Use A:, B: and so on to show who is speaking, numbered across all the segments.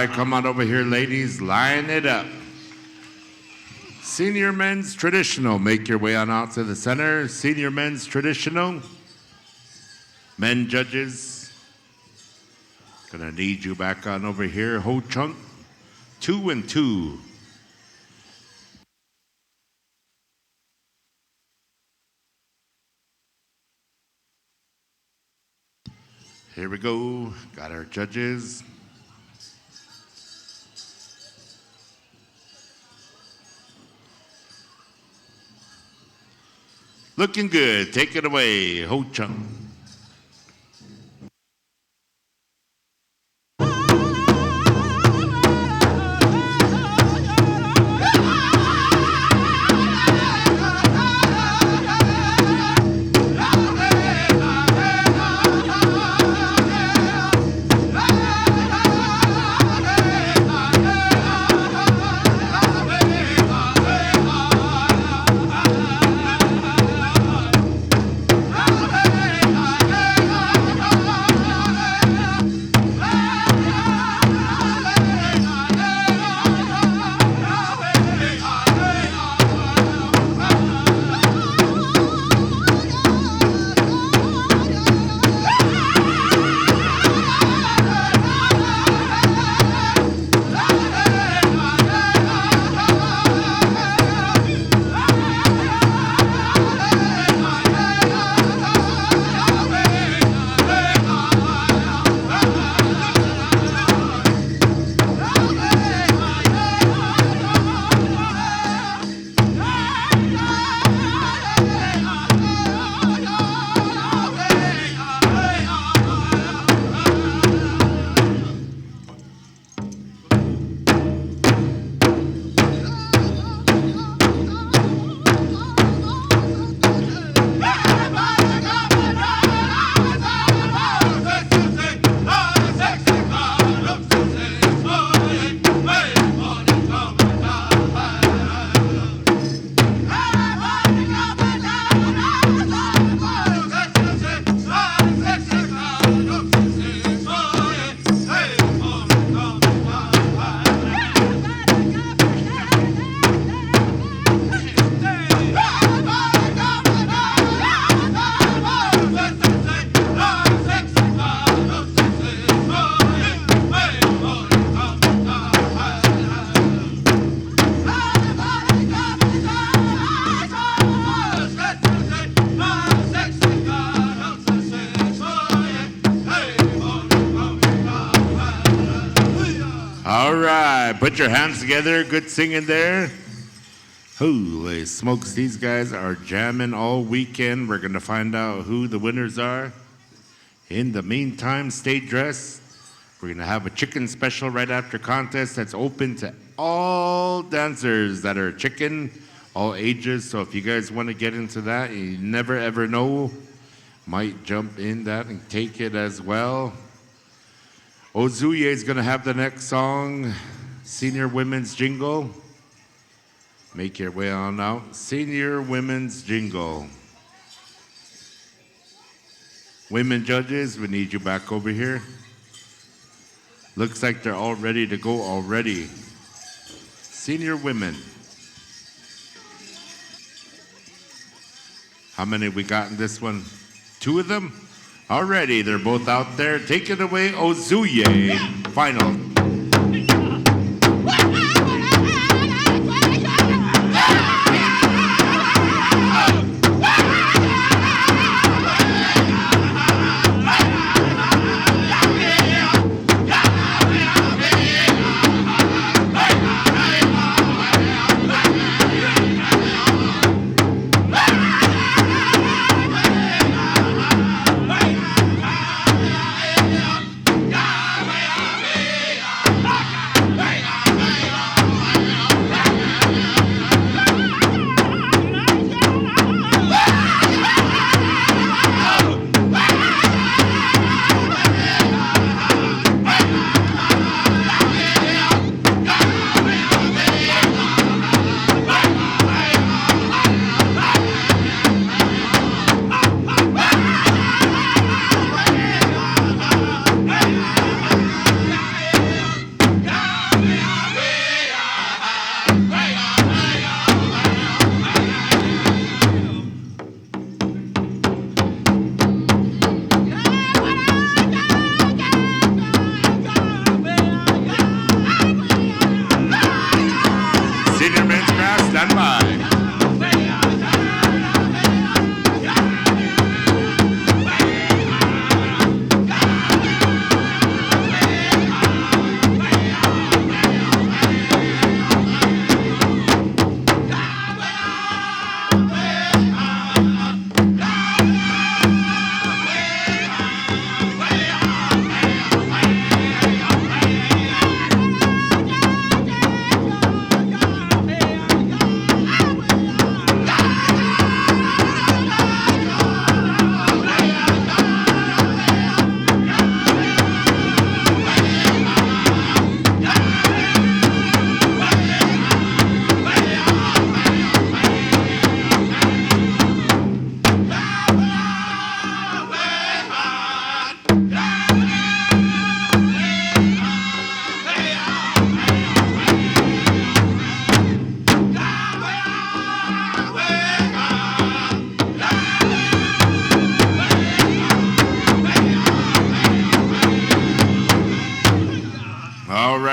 A: right, come on over here, ladies. Line it up. Senior men's traditional. Make your way on out to the center. Senior men's traditional. Men judges. Gonna need you back on over here. Ho chunk. 2 and 2. Here we go. Got our judges. Looking good. Take it away, Ho Chunk. All right, put your hands together. Good singing there. Holy smokes, these guys are jamming all weekend. We're going to find out who the winners are. In the meantime, stay dressed. We're going to have a chicken special right after contest that's open to all dancers that are chicken, all ages. So if you guys want to get into that, you never ever know, might jump in that and take it as well. Ozuye is going to have the next song, Senior Women's Jingle. Make your way on out. Senior Women's Jingle. Women judges, we need you back over here. Looks like they're all ready to go already. Senior women. How many we got in this one? 2 of them? Alrighty, they're both out there. Take it away, Ozuye. Final.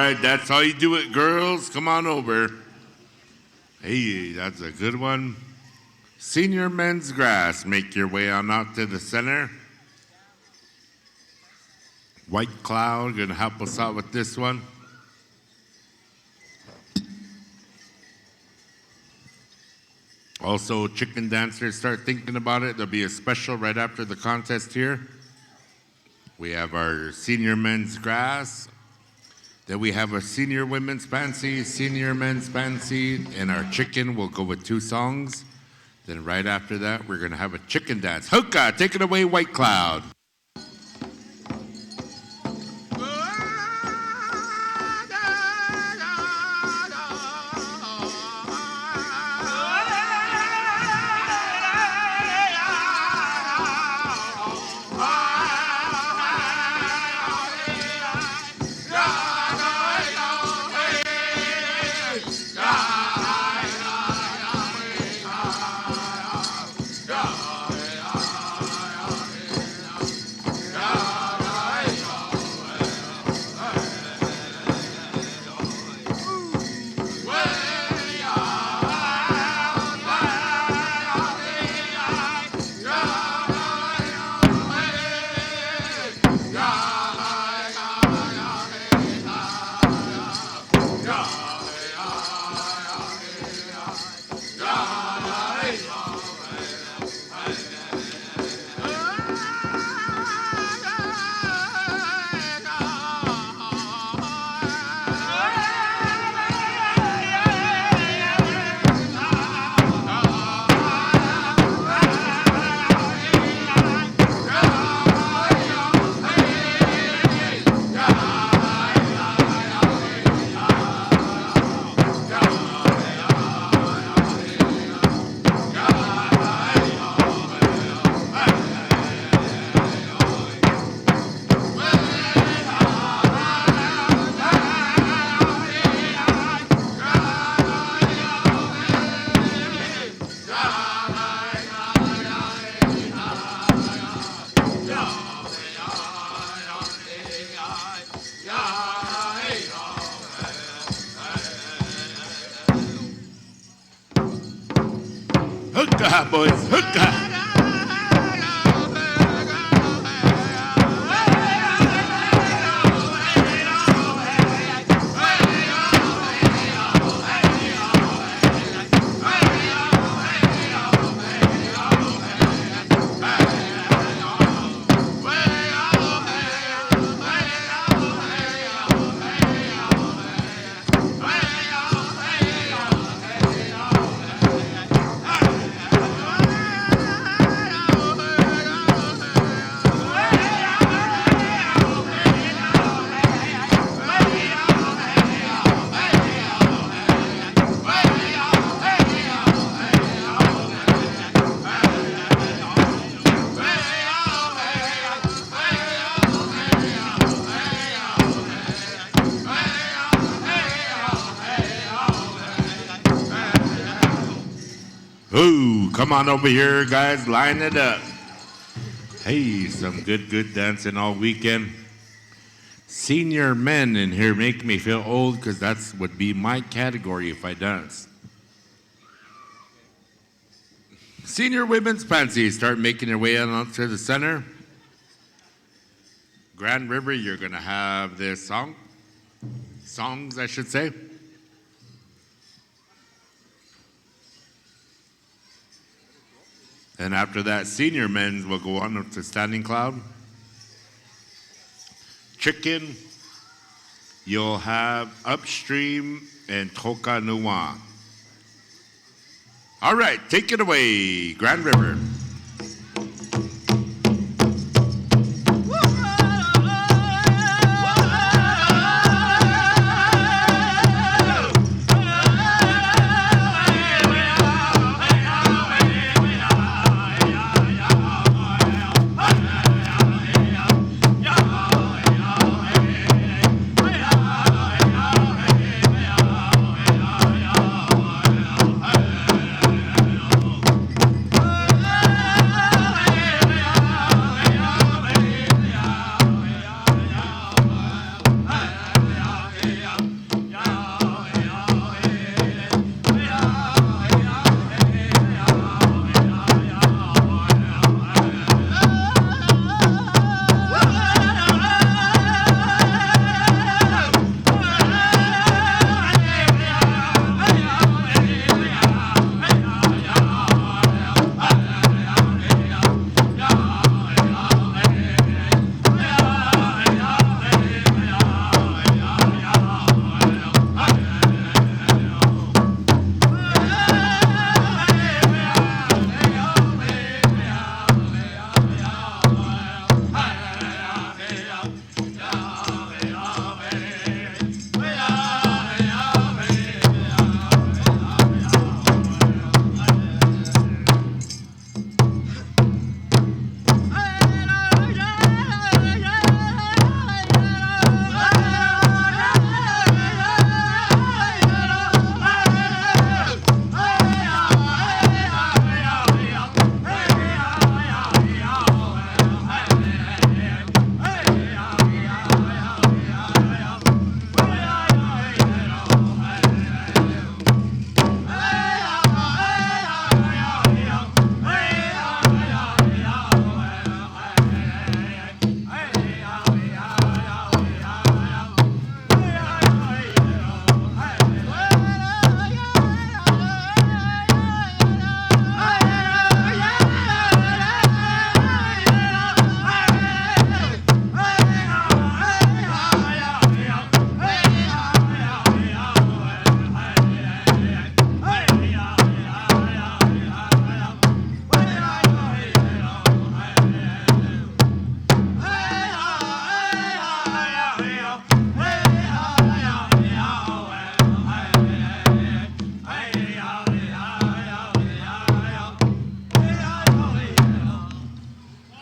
A: right, that's how you do it, girls. Come on over. Hey, that's a good one. Senior men's grass. Make your way on out to the center. White Cloud gonna help us out with this one. Also, chicken dancers, start thinking about it. There'll be a special right after the contest here. We have our senior men's grass. Then we have our senior women's fancy, senior men's fancy, and our chicken will go with 2 songs. Then right after that, we're gonna have a chicken dance. Hookah, take it away, White Cloud. Hookah, boys, hookah. Ooh, come on over here, guys. Line it up. Hey, some good dancing all weekend. Senior men in here make me feel old because that's would be my category if I dance. Senior women's fancy. Start making your way on to the center. Grand River, you're going to have this songs, I should say. And after that, senior men's will go on to Standing Cloud. Chicken, you'll have Upstream and Toka Nuwa. All right, take it away, Grand River.
B: Oh,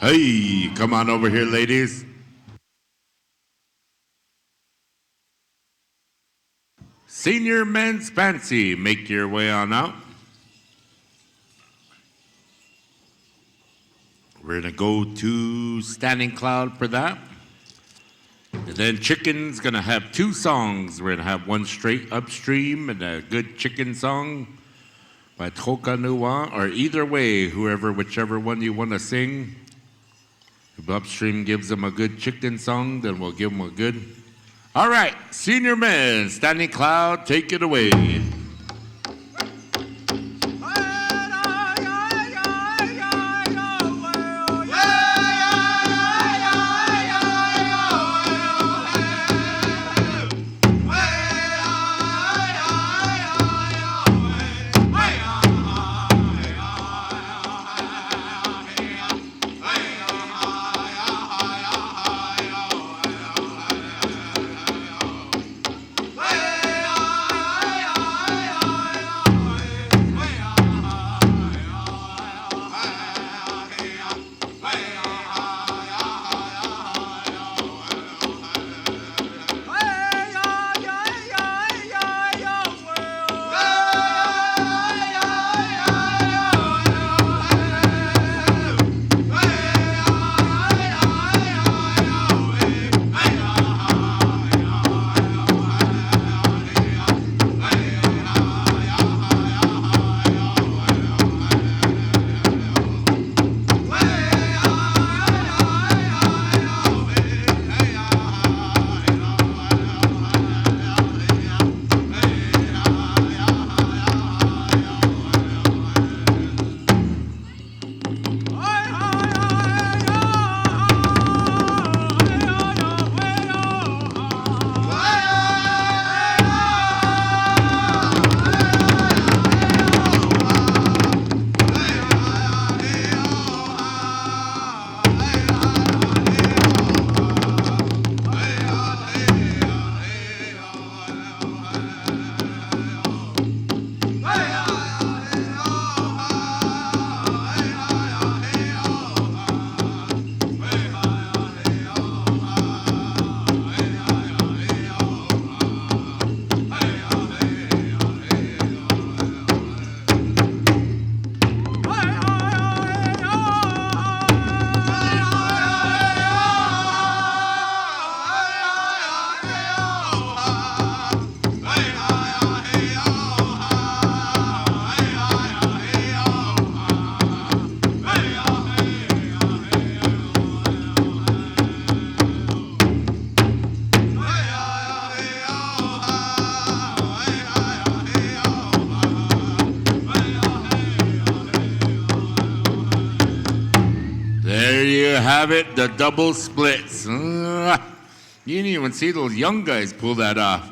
A: Hey, come on over here, ladies. Senior men's fancy, make your way on out. We're gonna go to Standing Cloud for that. And then Chicken's gonna have two songs. We're gonna have one straight upstream and a good chicken song by Toka Nuwa, or either way, whichever one you wanna sing. If upstream gives them a good chicken song, then we'll give them a good. All right, senior men, Standing Cloud, take it away. There you have it, the double splits. You didn't even see those young guys pull that off.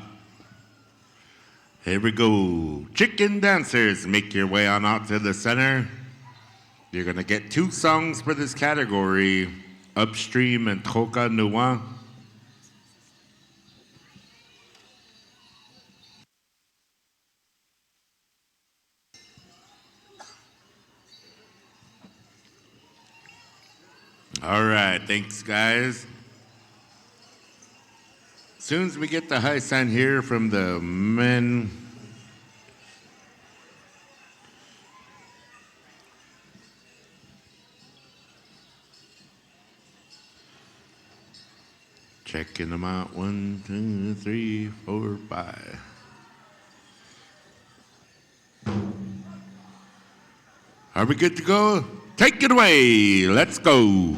A: Here we go. Chicken dancers, make your way on out to the center. You're going to get two songs for this category, Upstream and Toka Nuwa. All right, thanks, guys. As soon as we get the high sign here from the men, checking them out. 1, 2, 3, 4, 5. Are we good to go? Take it away. Let's go.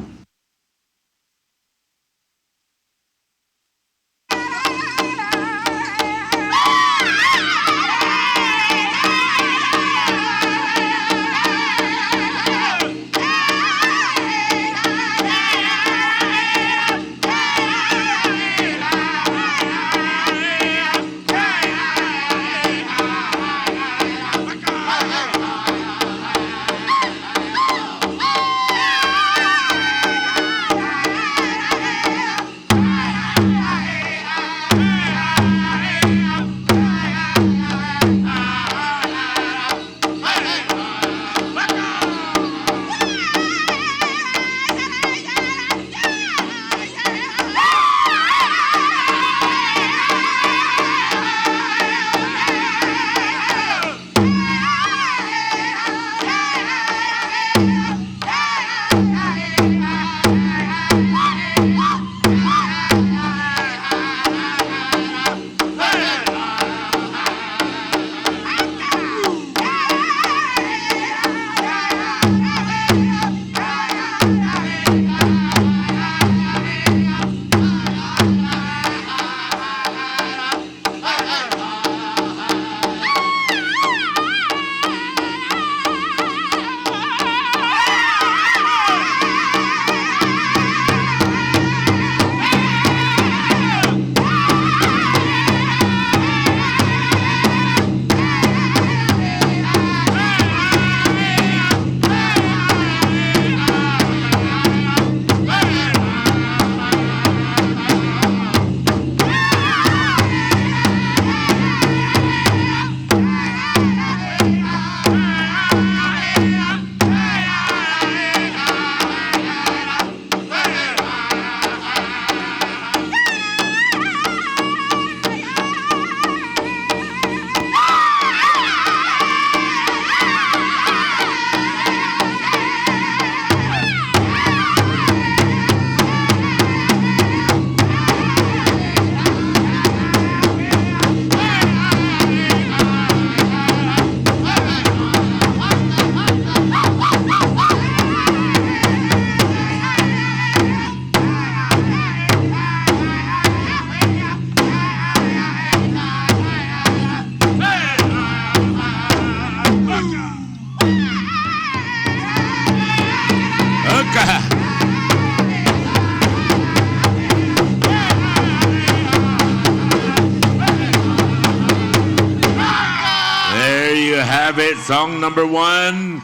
A: have it. Song number 1.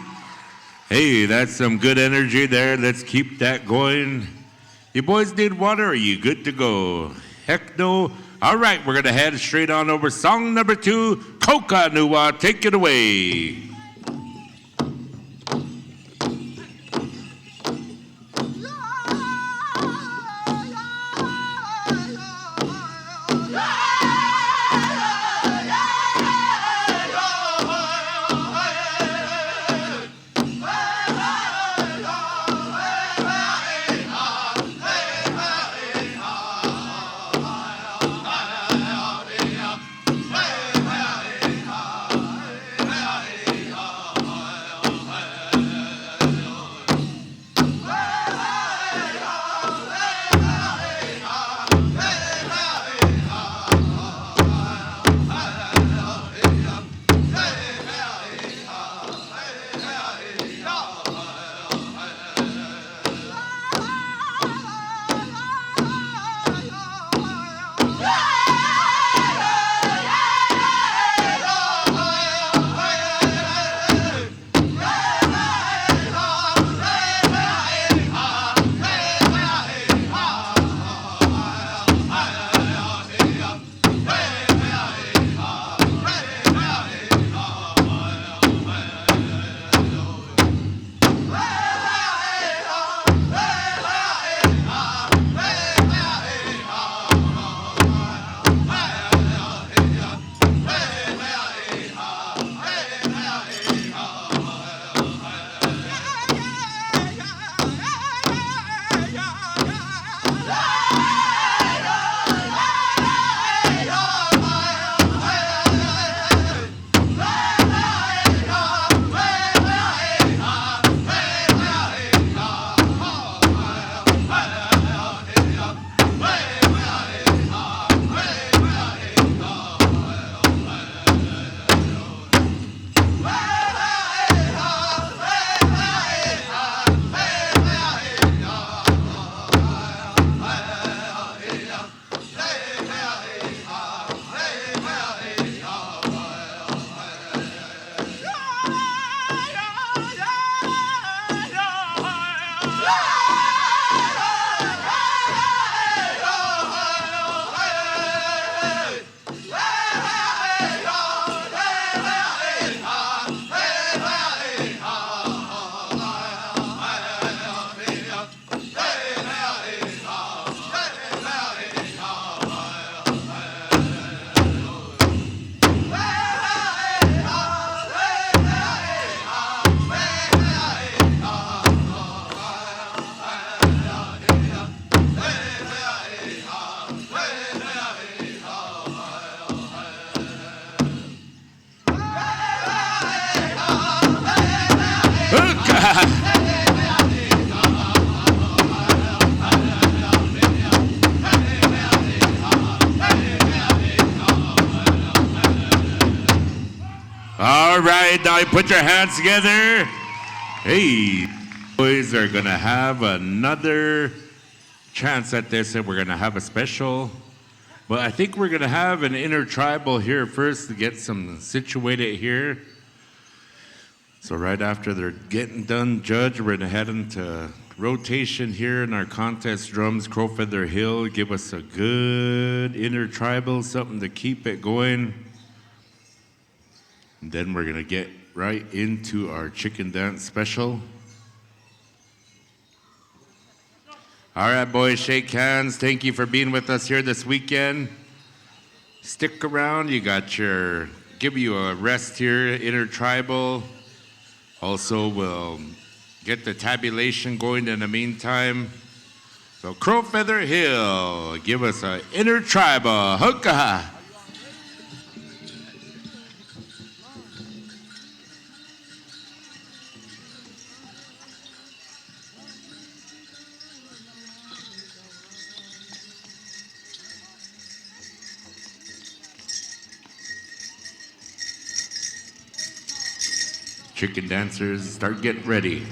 A: Hey, that's some good energy there. Let's keep that going. You boys need water? Are you good to go? Heck no. All right, we're going to head straight on over. Song number 2, Coca Nua. Take it away. All right, now put your hands together. Hey, boys are gonna have another chance at this, and we're gonna have a special. But I think we're gonna have an intertribal here first to get some situated here. So right after they're getting done, Judge, we're gonna head into rotation here in our contest drums. Crow Feather Hill, give us a good intertribal, something to keep it going. And then we're gonna get right into our chicken dance special. All right, boys, shake hands. Thank you for being with us here this weekend. Stick around. You got your, give you a rest here, intertribal. Also, we'll get the tabulation going in the meantime. So Crow Feather Hill, give us an intertribal. Hookah. Chicken dancers, start getting ready.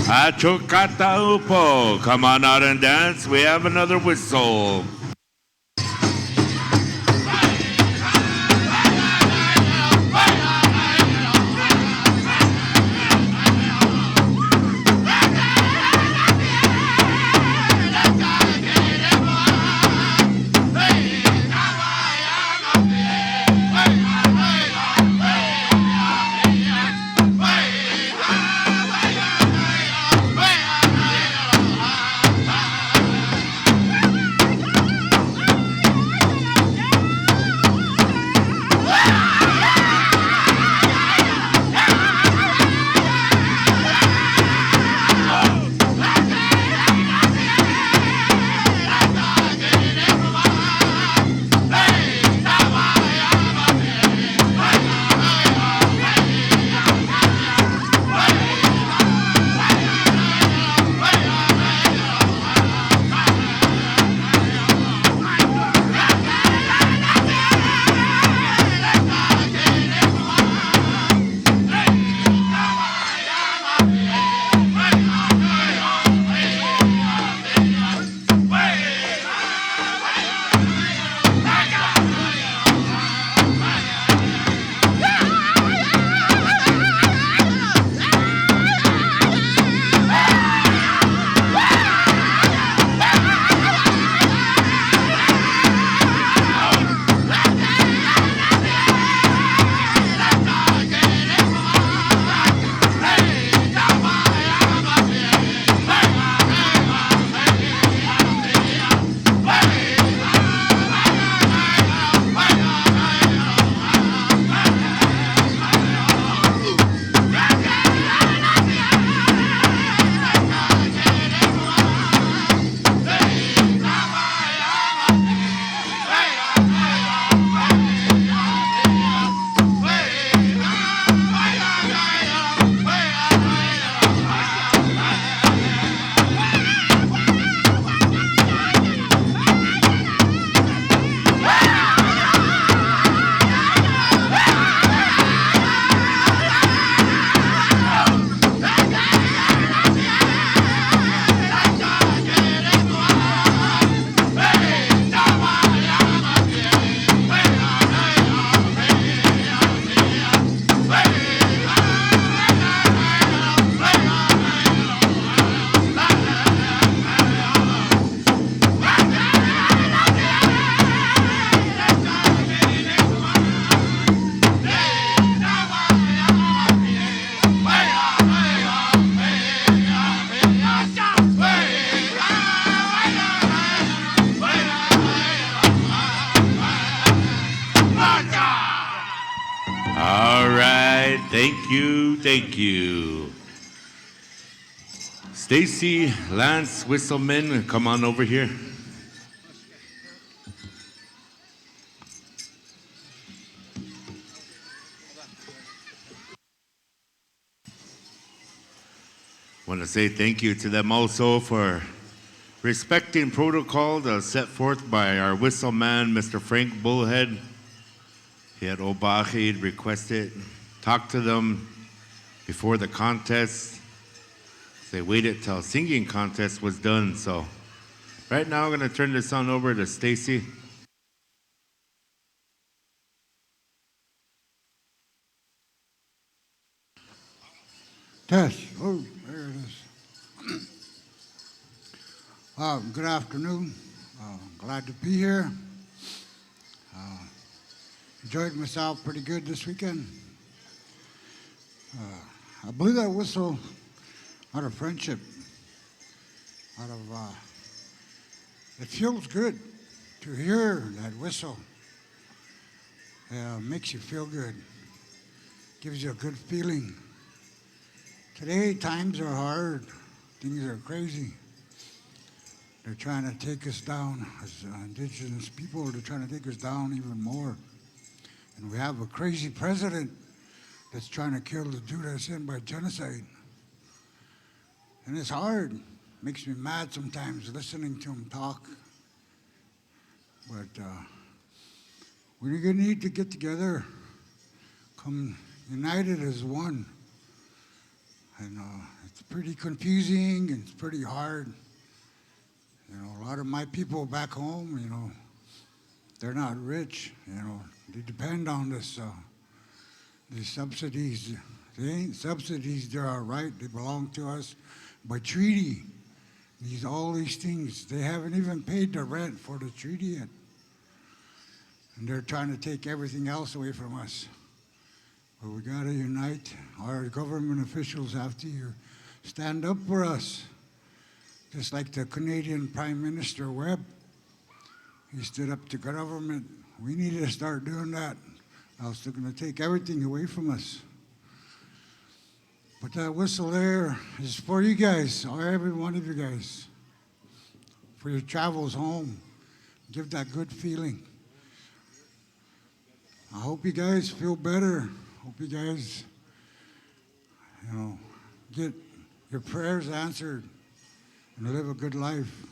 A: Achokata upo. Come on out and dance. We have another whistle. Thank you. Stacy, Lance, Whistleman, come on over here. Want to say thank you to them also for respecting protocol that was set forth by our whistleman, Mr. Frank Bullhead. He had Obahi requested, talk to them before the contest. They waited till singing contest was done. So right now I'm going to turn this on over to Stacy.
B: Test. Oh, there it is. Good afternoon. Glad to be here. Enjoyed myself pretty good this weekend. I believe that whistle out of friendship. It feels good to hear that whistle. Makes you feel good. Gives you a good feeling. Today, times are hard. Things are crazy. They're trying to take us down as indigenous people. They're trying to take us down even more. And we have a crazy president that's trying to kill the dude that's in by genocide. And it's hard. Makes me mad sometimes listening to him talk. But we're going to need to get together, come united as one. And it's pretty confusing and it's pretty hard. A lot of my people back home, they're not rich. They depend on these subsidies. They ain't subsidies, they're all right. They belong to us by treaty. All these things, they haven't even paid the rent for the treaty yet. And they're trying to take everything else away from us. But we got to unite. Our government officials have to stand up for us. Just like the Canadian Prime Minister Webb. He stood up to government. We need to start doing that. Else they're going to take everything away from us. But that whistle there is for you guys, every one of you guys. For your travels home. Give that good feeling. I hope you guys feel better. Hope you guys, get your prayers answered and live a good life.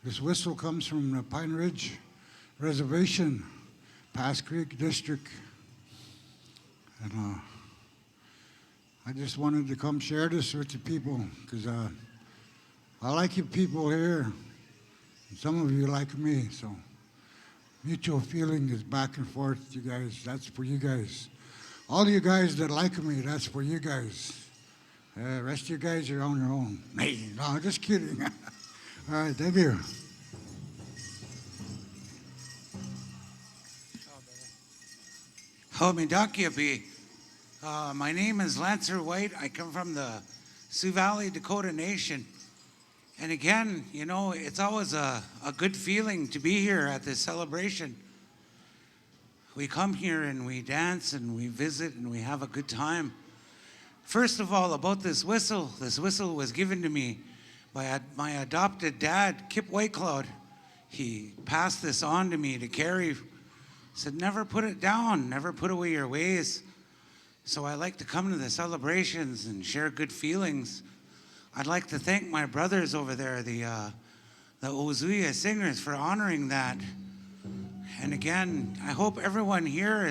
B: This whistle comes from the Pine Ridge Reservation, Pass Creek District. And I just wanted to come share this with you people because I like you people here. And some of you like me, so mutual feeling is back and forth, you guys. That's for you guys. All you guys that like me, that's for you guys. Rest of you guys are on your own. No, just kidding. All right, thank you.
C: My name is Lancer White. I come from the Sioux Valley Dakota Nation. And again, it's always a good feeling to be here at this celebration. We come here and we dance and we visit and we have a good time. First of all, about this whistle was given to me by my adopted dad, Kip Whitecloud. He passed this on to me to carry. Said, never put it down, never put away your ways. So I like to come to the celebrations and share good feelings. I'd like to thank my brothers over there, the Ozuya singers, for honoring that. And again, I hope everyone here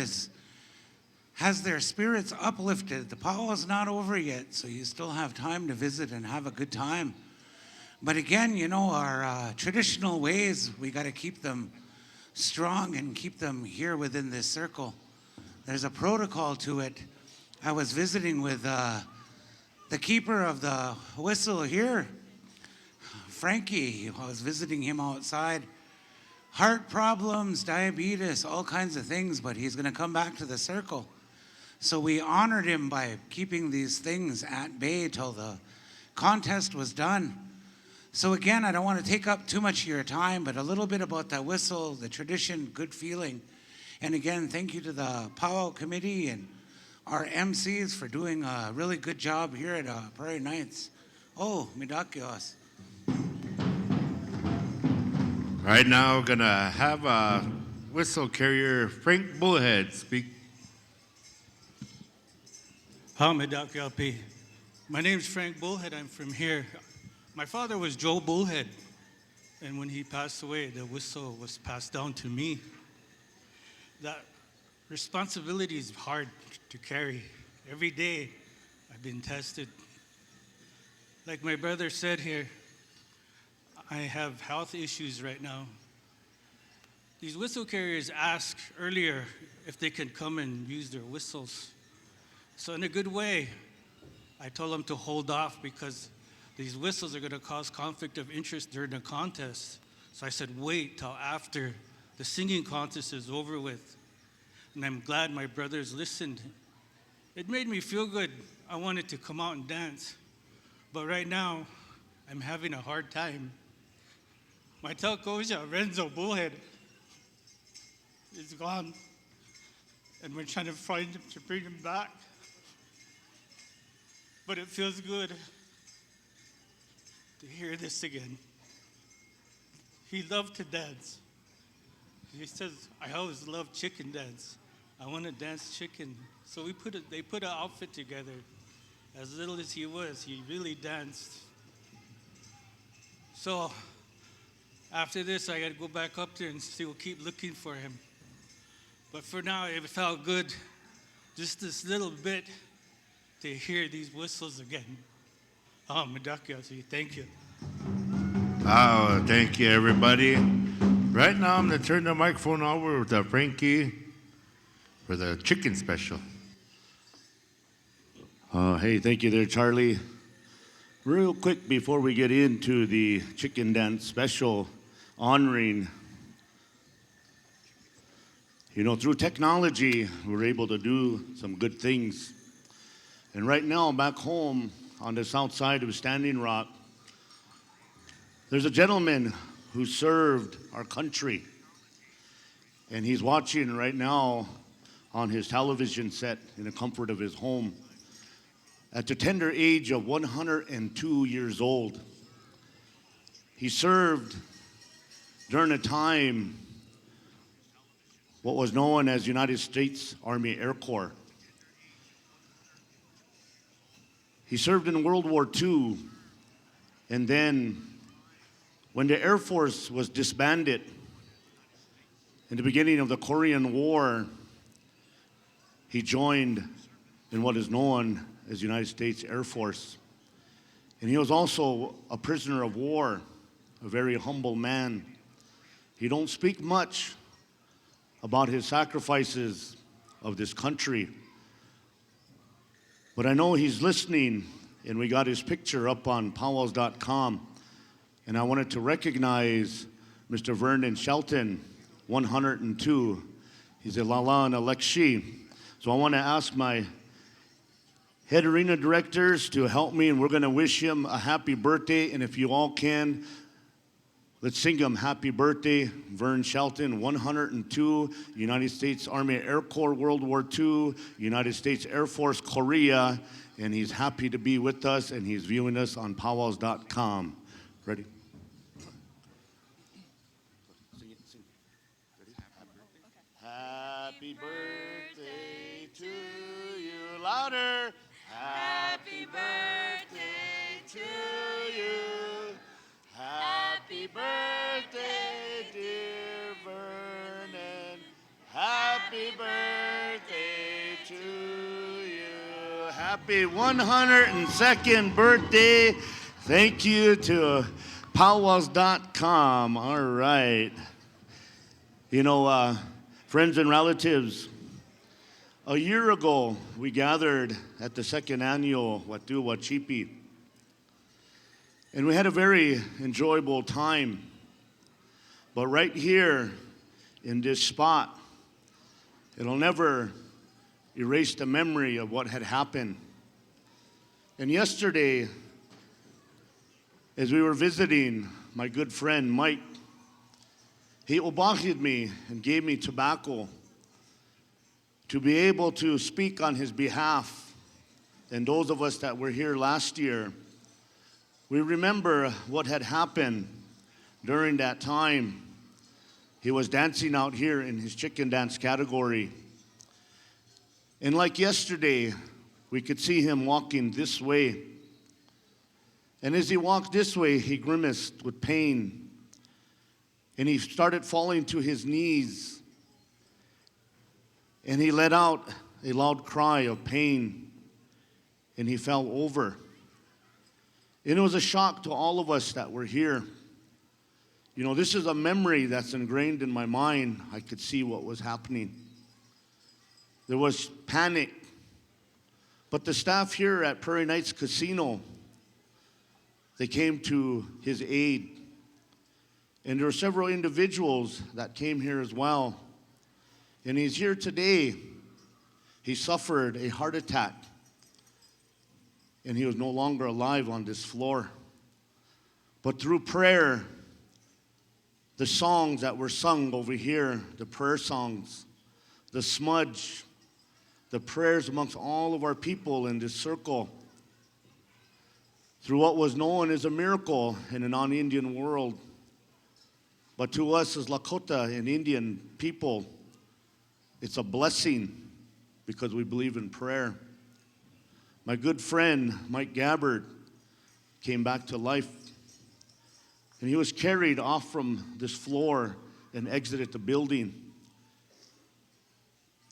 C: has their spirits uplifted. The powwow's not over yet, so you still have time to visit and have a good time. But again, our traditional ways, we got to keep them strong and keep them here within this circle. There's a protocol to it. I was visiting with the keeper of the whistle here, Frankie. I was visiting him outside. Heart problems, diabetes, all kinds of things, but he's going to come back to the circle. So we honored him by keeping these things at bay till the contest was done. So again, I don't want to take up too much of your time, but a little bit about that whistle, the tradition, good feeling. And again, thank you to the Powwow Committee and our MCs for doing a really good job here at Prairie Nights. Oh, Midakios.
A: Right now, gonna have whistle carrier Frank Bullhead speak.
D: Hi, Medakyapi. My name is Frank Bullhead. I'm from here. My father was Joe Bullhead, and when he passed away, the whistle was passed down to me. That responsibility is hard to carry. Every day, I've been tested. Like my brother said here, I have health issues right now. These whistle carriers asked earlier if they can come and use their whistles. So in a good way, I told them to hold off because these whistles are going to cause conflict of interest during the contest. So I said, wait till after the singing contest is over with. And I'm glad my brothers listened. It made me feel good. I wanted to come out and dance. But right now, I'm having a hard time. My Telkoja, Renzo Bullhead, is gone. And we're trying to find him to bring him back. But it feels good to hear this again. He loved to dance. He says, I always loved chicken dance. I want to dance chicken. So they put an outfit together. As little as he was, he really danced. So after this, I got to go back up there and still keep looking for him. But for now, it felt good. Just this little bit to hear these whistles again. Medakiyasi, thank you.
A: Oh, thank you, everybody. Right now, I'm going to turn the microphone over to Frankie for the chicken special.
E: Hey, thank you there, Charlie. Real quick before we get into the chicken dance special honoring, through technology, we're able to do some good things. And right now, back home on the south side of Standing Rock, there's a gentleman who served our country. And he's watching right now on his television set in the comfort of his home. At the tender age of 102 years old, he served during a time what was known as United States Army Air Corps. He served in World War II, and then when the Air Force was disbanded in the beginning of the Korean War, he joined in what is known as United States Air Force. And he was also a prisoner of war, a very humble man. He don't speak much about his sacrifices of this country, but I know he's listening, and we got his picture up on PowWows.com. And I wanted to recognize Mr. Vernon Shelton, 102. He's a Lala and a Lekshi. So I want to ask my head arena directors to help me, and we're going to wish him a happy birthday. And if you all can, let's sing him happy birthday, Vern Shelton, 102, United States Army Air Corps, World War II, United States Air Force, Korea, and he's happy to be with us, and he's viewing us on PowWows.com. Ready? Sing it, sing it. Ready? Happy birthday to you. Louder. Happy birthday to you. Happy birthday, dear Vernon. Happy birthday to you. Happy 102nd birthday. Thank you to PowWows.com. All right. Friends and relatives, a year ago, we gathered at the second annual Watu Wachipi. And we had a very enjoyable time. But right here in this spot, it'll never erase the memory of what had happened. And yesterday, as we were visiting my good friend Mike, he ubahid me and gave me tobacco to be able to speak on his behalf. And those of us that were here last year, we remember what had happened during that time. He was dancing out here in his chicken dance category. And like yesterday, we could see him walking this way. And as he walked this way, he grimaced with pain. And he started falling to his knees. And he let out a loud cry of pain. And he fell over. And it was a shock to all of us that were here. This is a memory that's ingrained in my mind. I could see what was happening. There was panic. But the staff here at Prairie Nights Casino, they came to his aid. And there were several individuals that came here as well. And he's here today. He suffered a heart attack. And he was no longer alive on this floor. But through prayer, the songs that were sung over here, the prayer songs, the smudge, the prayers amongst all of our people in this circle, through what was known as a miracle in a non-Indian world. But to us as Lakota and Indian people, it's a blessing because we believe in prayer. My good friend, Mike Gabbard, came back to life. And he was carried off from this floor and exited the building.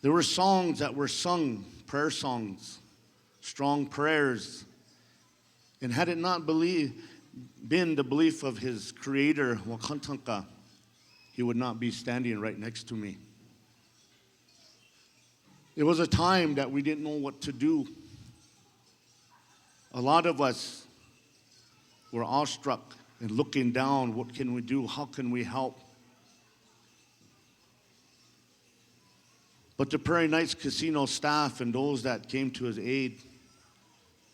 E: There were songs that were sung, prayer songs. strong prayers. And had it not been the belief of his creator, Wakantanka, he would not be standing right next to me. It was a time that we didn't know what to do. A lot of us were awestruck and looking down. What can we do? How can we help? But the Prairie Knights Casino staff and those that came to his aid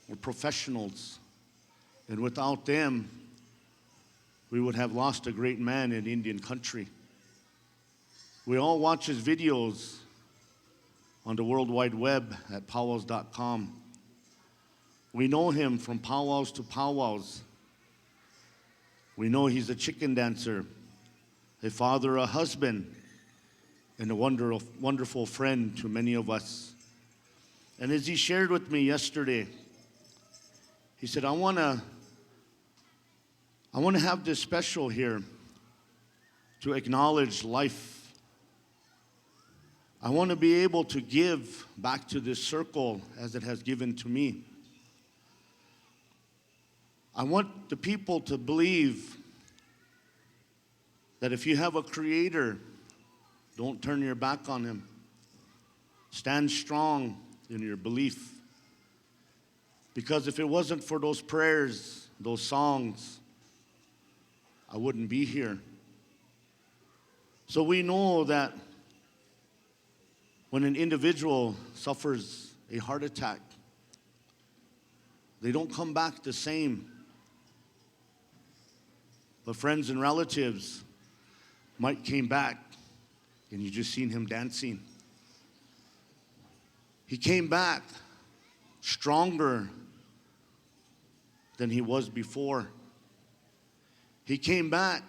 E: were professionals. And without them, we would have lost a great man in Indian country. We all watch his videos on the World Wide Web at PowWows.com. We know him from PowWows to PowWows. We know he's a chicken dancer, a father, a husband, and a wonderful friend to many of us. And as he shared with me yesterday, he said, I want to have this special here to acknowledge life. I want to be able to give back to this circle as it has given to me. I want the people to believe that if you have a creator, don't turn your back on him. Stand strong in your belief. Because if it wasn't for those prayers, those songs, I wouldn't be here. So we know that when an individual suffers a heart attack, they don't come back the same. But friends and relatives, Mike came back, and you just seen him dancing. He came back stronger than he was before. He came back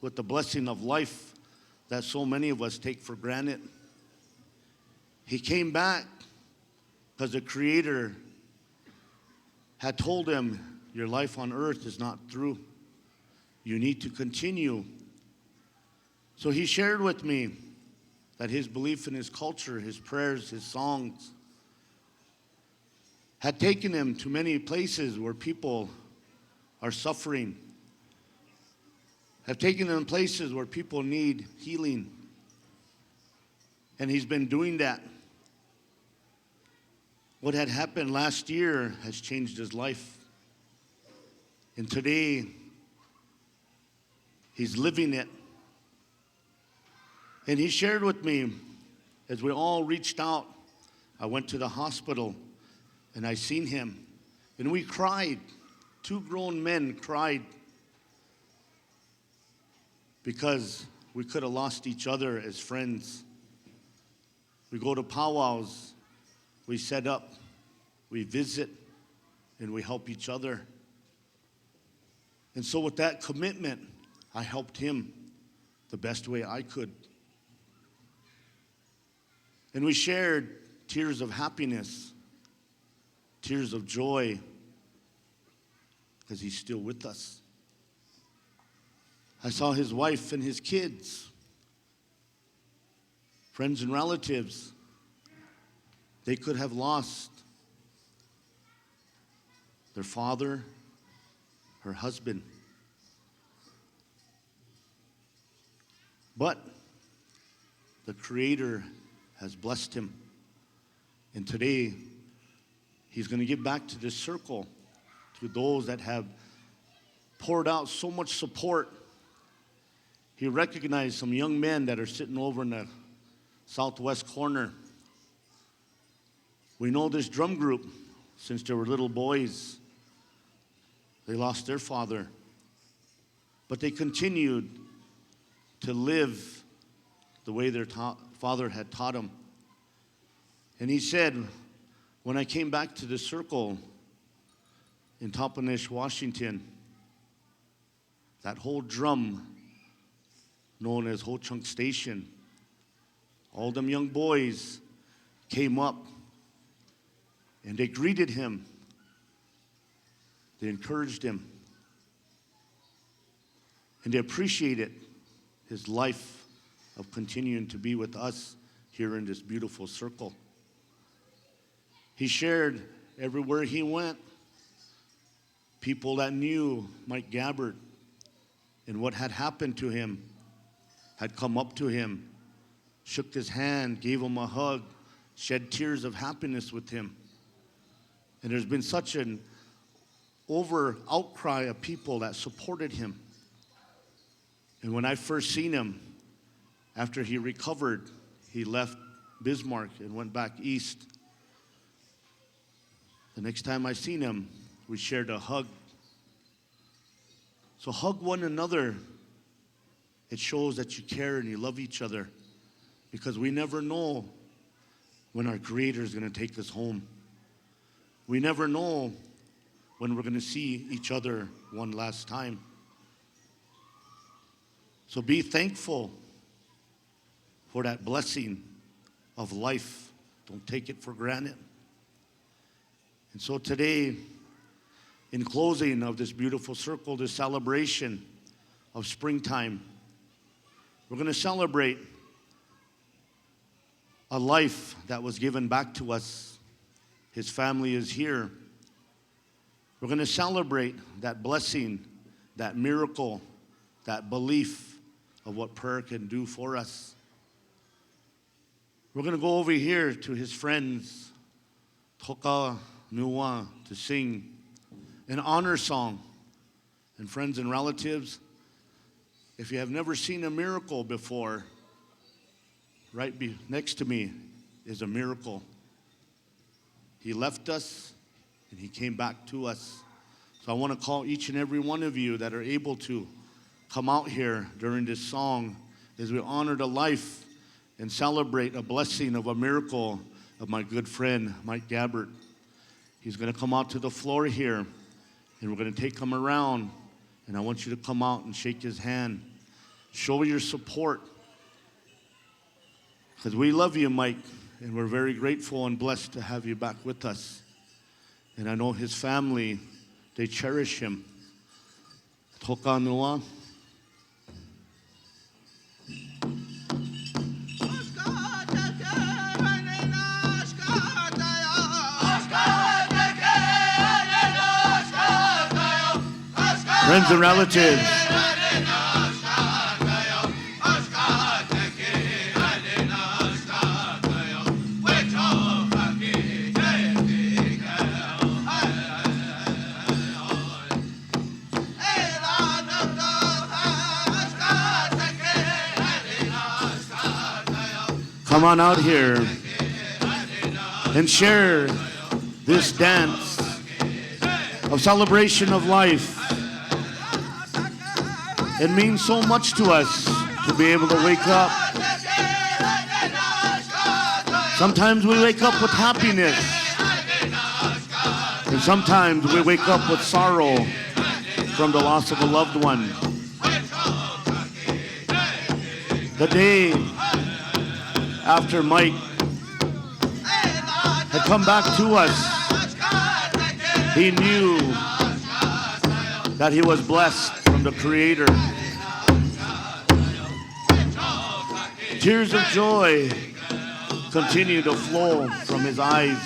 E: with the blessing of life that so many of us take for granted. He came back because the Creator had told him, your life on earth is not through. You need to continue. So he shared with me that his belief in his culture, his prayers, his songs, had taken him to many places where people are suffering, have taken him places where people need healing. And he's been doing that. What had happened last year has changed his life. And today, he's living it. And he shared with me, as we all reached out, I went to the hospital and I seen him. And we cried. 2 grown men cried because we could have lost each other as friends. We go to powwows, we set up, we visit, and we help each other. And so with that commitment, I helped him the best way I could. And we shared tears of happiness, tears of joy, because he's still with us. I saw his wife and his kids, friends and relatives. They could have lost their father, her husband. But the Creator has blessed him. And today, he's going to give back to this circle, to those that have poured out so much support. He recognized some young men that are sitting over in the southwest corner. We know this drum group since they were little boys. They lost their father, but they continued to live the way their father had taught them. And he said, when I came back to the circle in Toppenish, Washington, that whole drum known as Ho Chunk Station, all them young boys came up and they greeted him. They encouraged him. And they appreciated his life of continuing to be with us here in this beautiful circle. He shared everywhere he went, people that knew Mike Gabbard and what had happened to him had come up to him, shook his hand, gave him a hug, shed tears of happiness with him. And there's been such an outcry of people that supported him. And when I first seen him, after he recovered, he left Bismarck and went back east. The next time I seen him, we shared a hug. So hug one another. It shows that you care and you love each other, because we never know when our Creator is going to take us home. We never know when we're going to see each other one last time. So be thankful for that blessing of life. Don't take it for granted. And so today, in closing of this beautiful circle, this celebration of springtime, we're going to celebrate a life that was given back to us. His family is here. We're going to celebrate that blessing, that miracle, that belief of what prayer can do for us. We're going to go over here to his friends, Toka Nuwa, to sing an honor song. And friends and relatives, if you have never seen a miracle before, next to me is a miracle. He left us and he came back to us. So I want to call each and every one of you that are able to come out here during this song as we honor the life and celebrate a blessing of a miracle of my good friend, Mike Gabbard. He's going to come out to the floor here, and we're going to take him around, and I want you to come out and shake his hand. Show your support, because we love you, Mike, and we're very grateful and blessed to have you back with us. And I know his family, they cherish him. Toka Nua. Friends and relatives, come on out here and share this dance of celebration of life. It means so much to us to be able to wake up. Sometimes we wake up with happiness, and sometimes we wake up with sorrow from the loss of a loved one. The day after Mike had come back to us, he knew that he was blessed from the Creator. Tears of joy continue to flow from his eyes.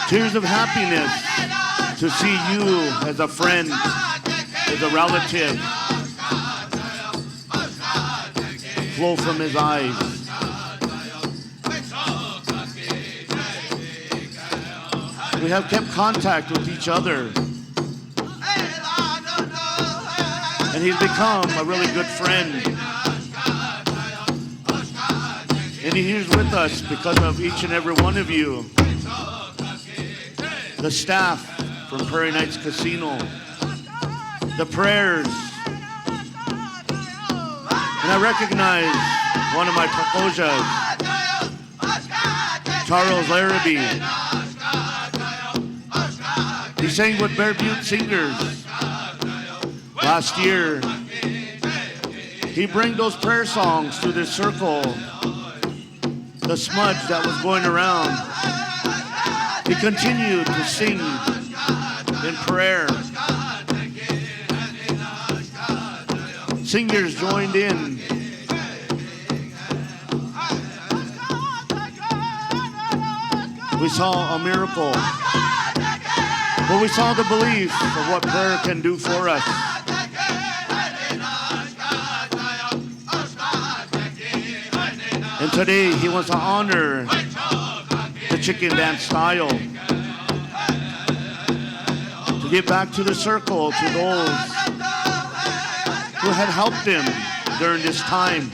E: Tears of happiness to see you as a friend, as a relative, flow from his eyes. We have kept contact with each other, and he's become a really good friend. And he's with us because of each and every one of you. The staff from Prairie Nights Casino, the prayers. And I recognize one of my pakojas, Charles Larrabee. He sang with Bear Butte Singers last year. He bring those prayer songs to this circle, the smudge that was going around. He continued to sing in prayer. Singers joined in. We saw a miracle. But we saw the belief of what prayer can do for us. And today he wants to honor the chicken dance style. To give back to the circle, to those who had helped him during this time.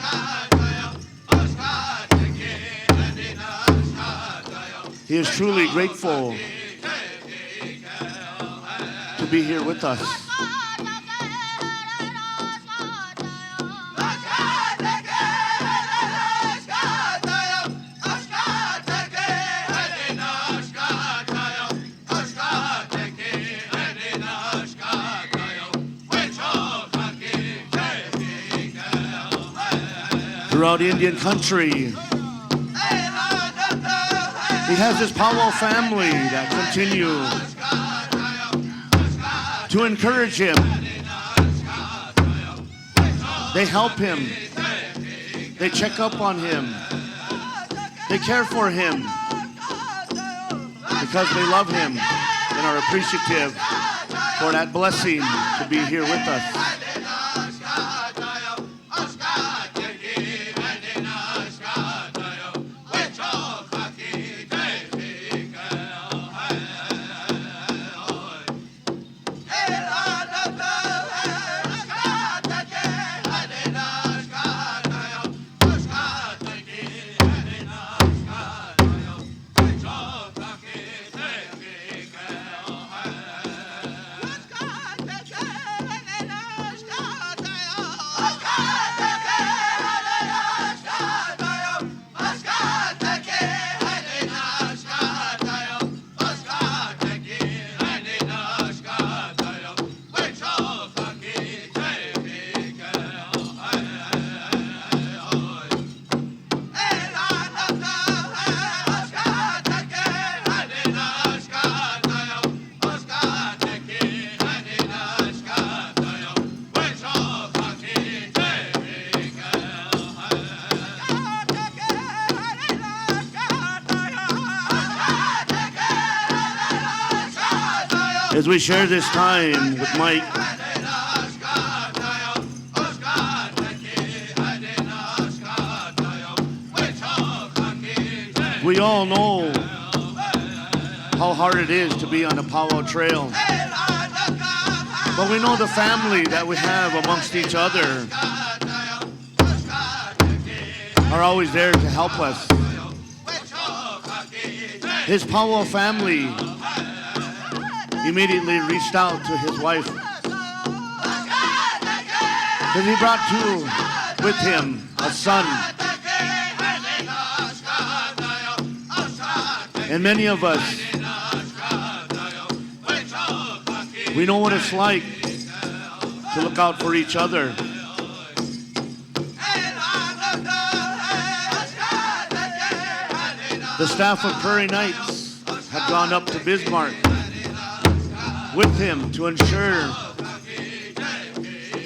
E: He is truly grateful to be here with us. Throughout Indian country, he has this Pow Wow family that continue to encourage him. They help him. They check up on him. They care for him because they love him and are appreciative for that blessing to be here with us. As we share this time with Mike, we all know how hard it is to be on the Pow Wow Trail. But we know the family that we have amongst each other are always there to help us. His Pow Wow family immediately reached out to his wife because he brought with him a son. And many of us, we know what it's like to look out for each other. The staff of Prairie Knights had gone up to Bismarck with him to ensure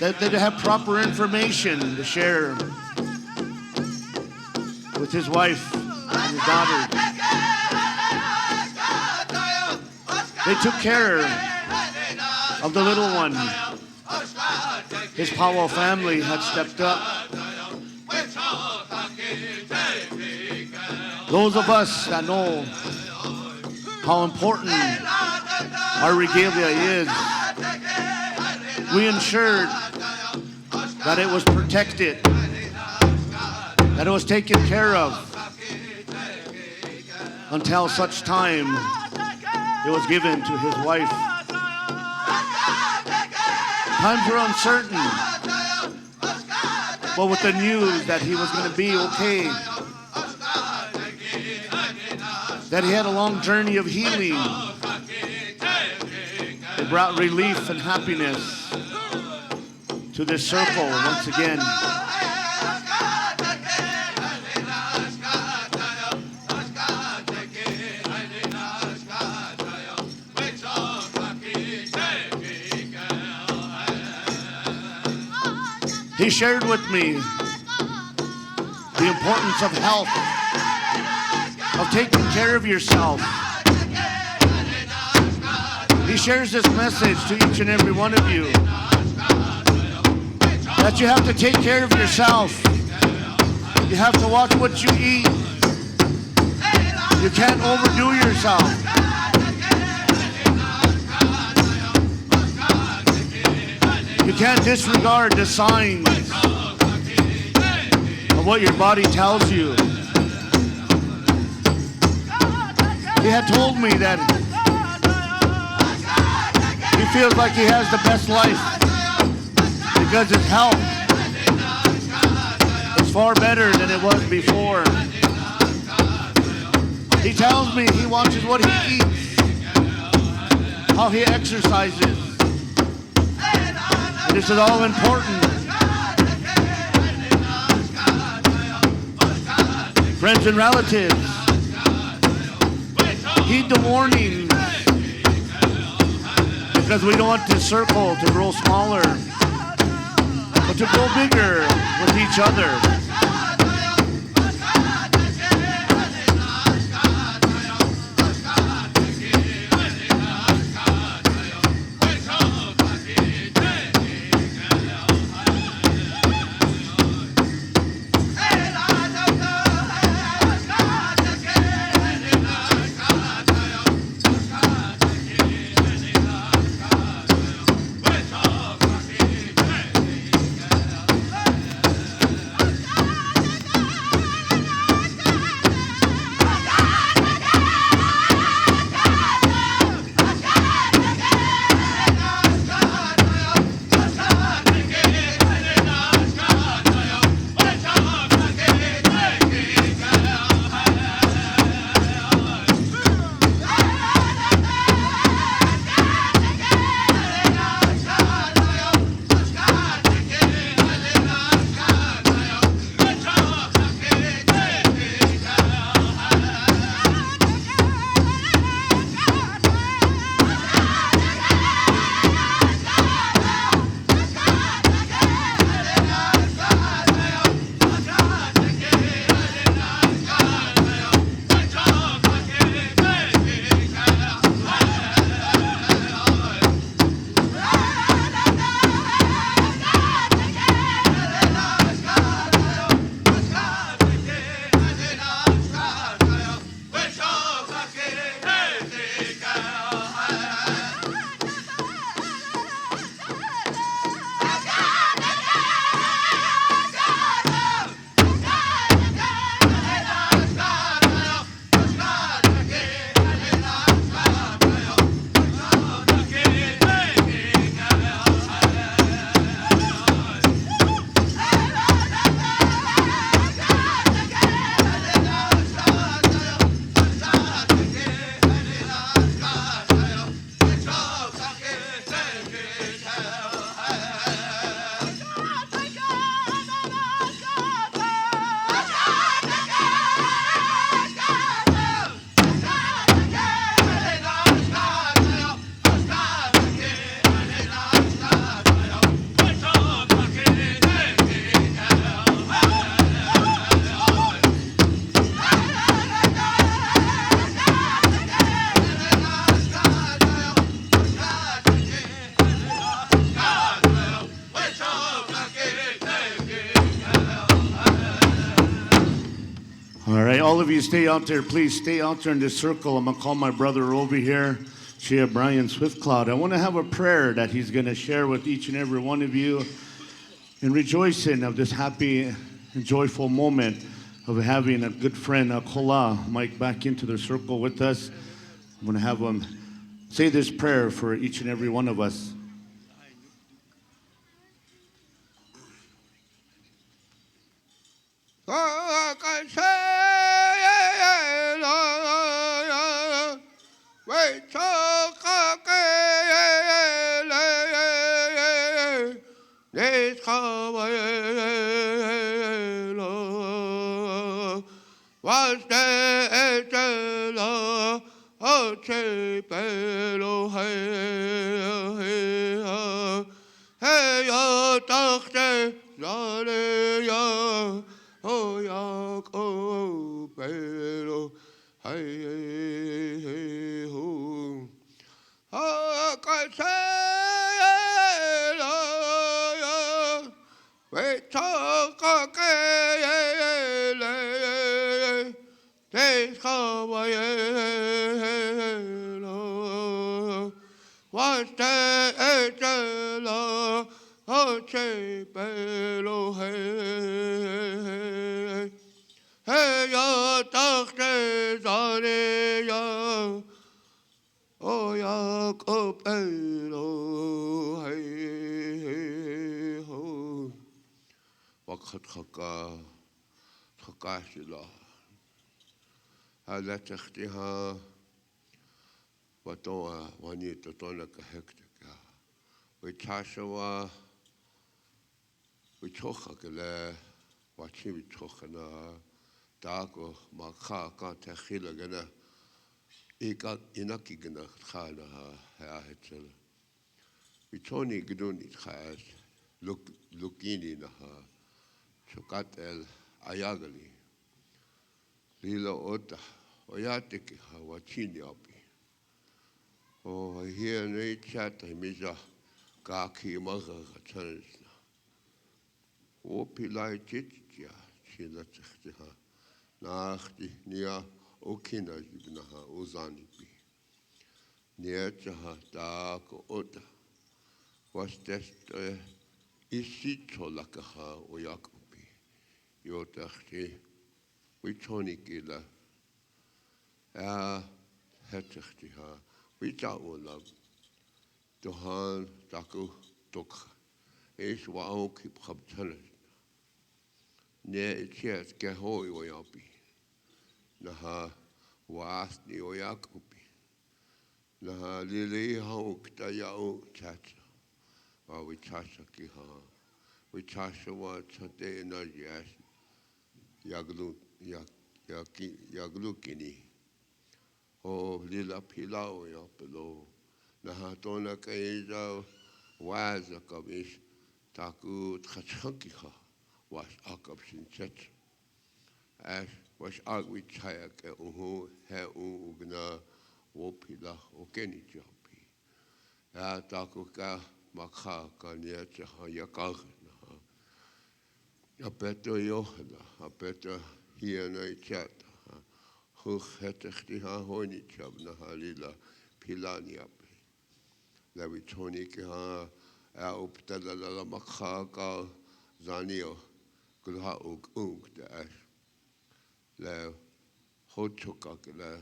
E: that they have proper information to share with his wife and his daughter. They took care of the little one. His Pow Wow family had stepped up. Those of us that know how important our regalia is, we ensured that it was protected, that it was taken care of until such time it was given to his wife. Times were uncertain, but with the news that he was going to be okay, that he had a long journey of healing, it brought relief and happiness to this circle once again. He shared with me the importance of health. of taking care of yourself. He shares this message to each and every one of you, that you have to take care of yourself. You have to watch what you eat. You can't overdo yourself. You can't disregard the signs of what your body tells you. He had told me that he feels like he has the best life because his health is far better than it was before. He tells me he watches what he eats, how he exercises. This is all important. Friends and relatives, heed the warnings, because we don't want this circle to grow smaller, but to grow bigger with each other. All right, all of you stay out there. Please stay out there in this circle. I'm going to call my brother over here, Shea Brian Swiftcloud. I want to have a prayer that he's going to share with each and every one of you in rejoicing of this happy and joyful moment of having a good friend, Kola, Mike, back into the circle with us. I'm going to have him say this prayer for each and every one of us.
F: hey ho. Ha ka say la we talk le te ka wa lo was te lo ho che pelo hey hey ya tak te zare ya oh ya ko pelo hey ho wakat khaka khaka shila hala takhtiha watoa wani totona ka hektika we tashawa we chocha kele wachi we chocha na dago makha ka takhila gana ika inaki gana khana ha hetel we toni gduni khas lukini na ha chokat el ayagali lila ota oyatiki ha wachini api o here nei chat mija ka ki maga chans o pilai chitja chila tkhtiha nachti nia okina jibnaha uzani bi nia chaha ta ko ota was test isito lakaha o yakupi yo takhti we toni kila hetchtiha we ta'ula dohan taku tok is wa o kip khabtana ne ches ke hoi o yapi na ha was ni o yakupi na ha lili ho kta ya o chat wa we chasha ki ha we chasha wa chate na yes yaglu yaglu kini o lila pilau ya pelo na ha tona kaisa waza kabish taku tchanki ha was akab sinchet as was agwi chaya ke uhu he ugna wo pila o keni japi ya taku ka makha ka nia cha ya ka na ya beto yo na beto hier na chat hoch het echt die ha honi chab na halila pilani ap la vi toni ke ha op tala la makha ka zanio kul ha uk de as la hochoka ke la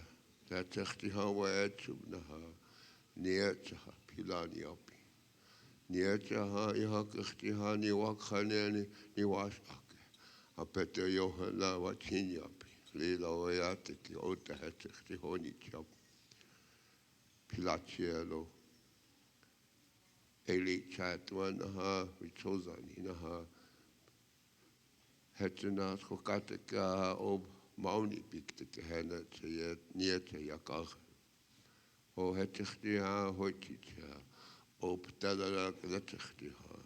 F: dat echt die ha wa chub na ha niet ha pilani ap niet ha ha echt die ha ni wa khane ni was ak apeto yo la wa chini ap lila oyate ki ota hetchti honi chab pilacielo eli chatwan ha vichozani na ha hetna khokate ka ob mauni pikte ke hena che niete yakar o hetchti ha hoiti cha ob tadala hetchti ha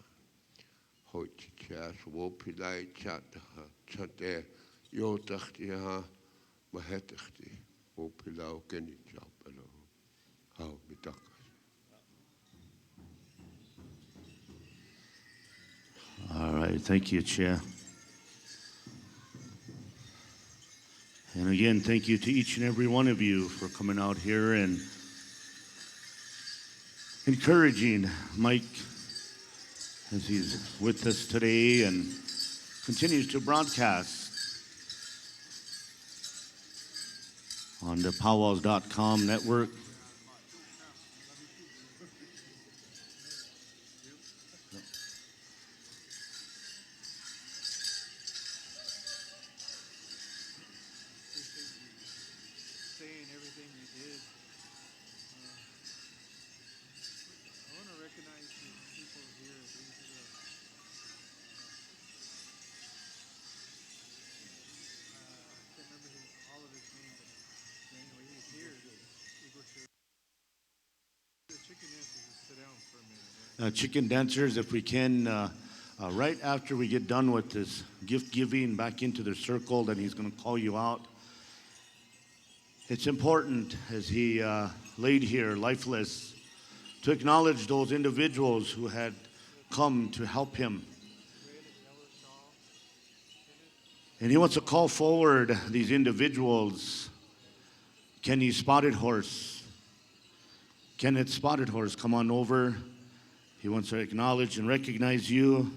F: hoiti cha so pilai chat ha chate yo takhti ha ma hetakhti o pilau keni chapelo how mitak.
E: All right, thank you, Chair. And again, thank you to each and every one of you for coming out here and encouraging Mike as he's with us today and continues to broadcast on the PowWows.com network.
D: Saying everything you did. I want to recognize the people here. These are I can't remember all of his names, but anyway, he's here. We go to the chicken dancers. Just sit down for a minute. Right?
E: Chicken dancers, if we can, right after we get done with this gift giving back into the circle, then he's going to call you out. It's important as he laid here lifeless to acknowledge those individuals who had come to help him. And he wants to call forward these individuals. Kenny Spotted Horse. Kenneth Spotted Horse, come on over. He wants to acknowledge and recognize you.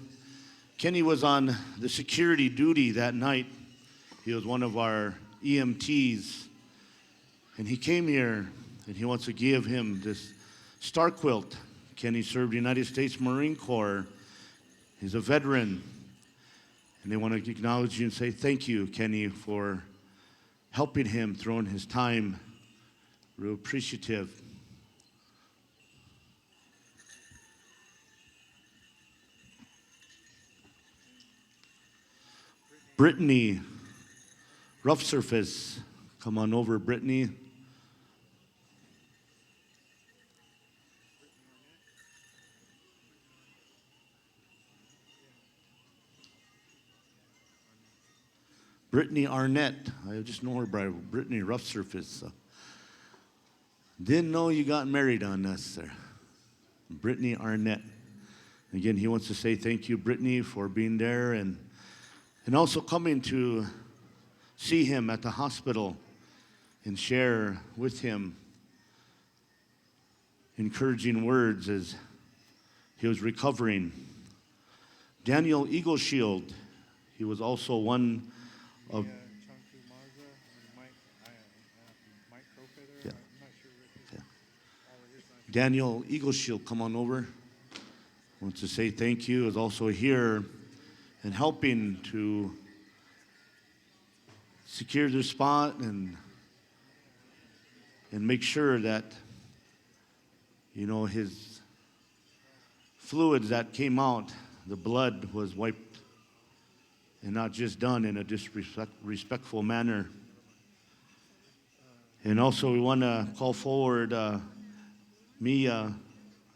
E: Kenny was on the security duty that night. He was one of our EMTs. And he came here and he wants to give him this star quilt. Kenny served United States Marine Corps. He's a veteran. And they want to acknowledge you and say thank you, Kenny, for helping him, throwing his time. Real appreciative. Brittany, Rough Surface. Come on over, Brittany. Brittany Arnett. I just know her by Brittany Rough Surface. So. Didn't know you got married on us, sir. Brittany Arnett. Again, he wants to say thank you, Brittany, for being there and also coming to see him at the hospital and share with him encouraging words as he was recovering. Daniel Eagle Shield, he was also one of... Yeah. Yeah. Daniel Eagle Shield, come on over. Wants to say thank you, is also here and helping to secure their spot and make sure that, you know, his fluids that came out, the blood was wiped and not just done in a disrespectful manner. And also we want to call forward Mia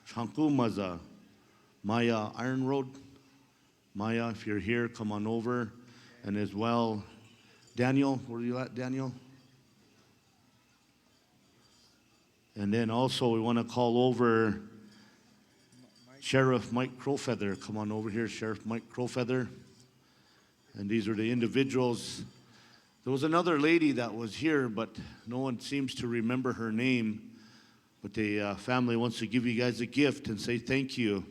E: Chankumaza, Maya Iron Road. Maya, if you're here, come on over. And as well, Daniel, where are you at, Daniel? And then also we want to call over Sheriff Mike Crowfeather. Come on over here, Sheriff Mike Crowfeather. And these are the individuals. There was another lady that was here, but no one seems to remember her name. But the family wants to give you guys a gift and say thank you.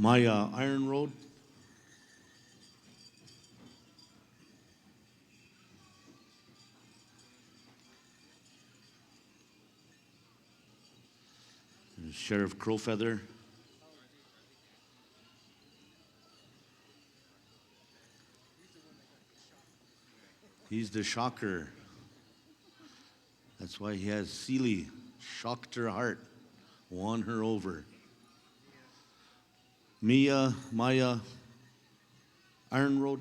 E: Maya Iron Road. And Sheriff Crowfeather. He's the shocker. That's why he has Sealy shocked her heart, won her over. Maya Iron Road.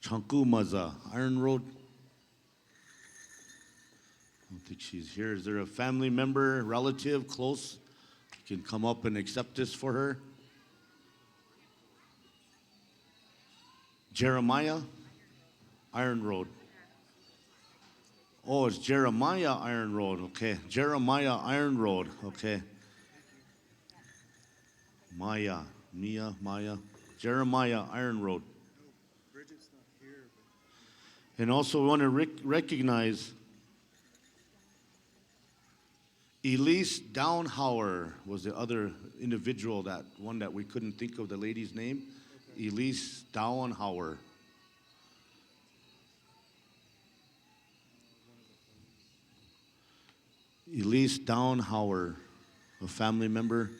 E: Chankumaza Iron Road. I don't think she's here. Is there a family member, relative, close? You can come up and accept this for her. Jeremiah Iron Road. Oh, it's Jeremiah Iron Road. Okay. Jeremiah Iron Road. Okay. Maya. Jeremiah Iron Road. And also we want to recognize Elise Downhauer was the other individual, that one that we couldn't think of the lady's name. Okay. Elise Downhauer. Elise Downhauer, a family member.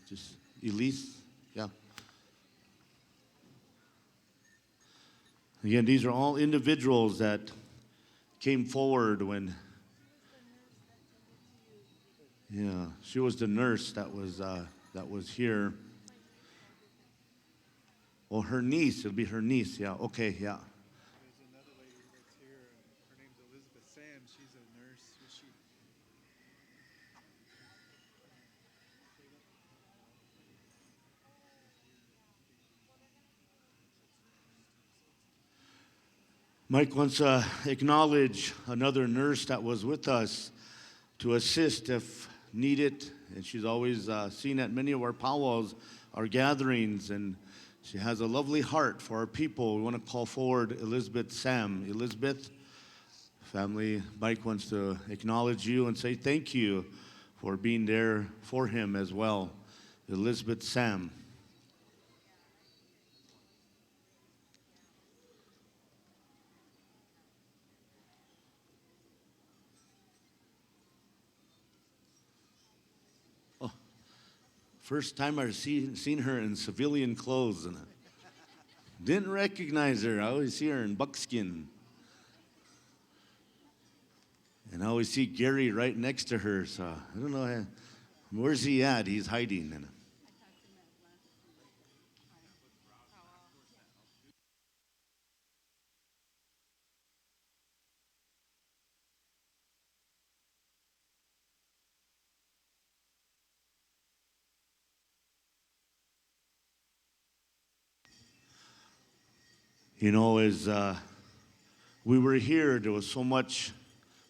E: Just Elise, yeah. Again, these are all individuals that came forward when, yeah, she was the nurse that was here. Oh, her niece. It'll be her niece. Yeah. Okay. Yeah.
G: There's another lady that's here, and her name's Elizabeth Sam. She's a nurse.
E: Mike wants to acknowledge another nurse that was with us to assist if needed. And she's always seen at many of our powwows, our gatherings, and she has a lovely heart for our people. We want to call forward Elizabeth Sam. Elizabeth, family, Mike wants to acknowledge you and say thank you for being there for him as well. Elizabeth Sam. First time I've seen her in civilian clothes, and I didn't recognize her. I always see her in buckskin. And I always see Gary right next to her, so I don't know, where's he at? He's hiding. You know, as we were here, there was so much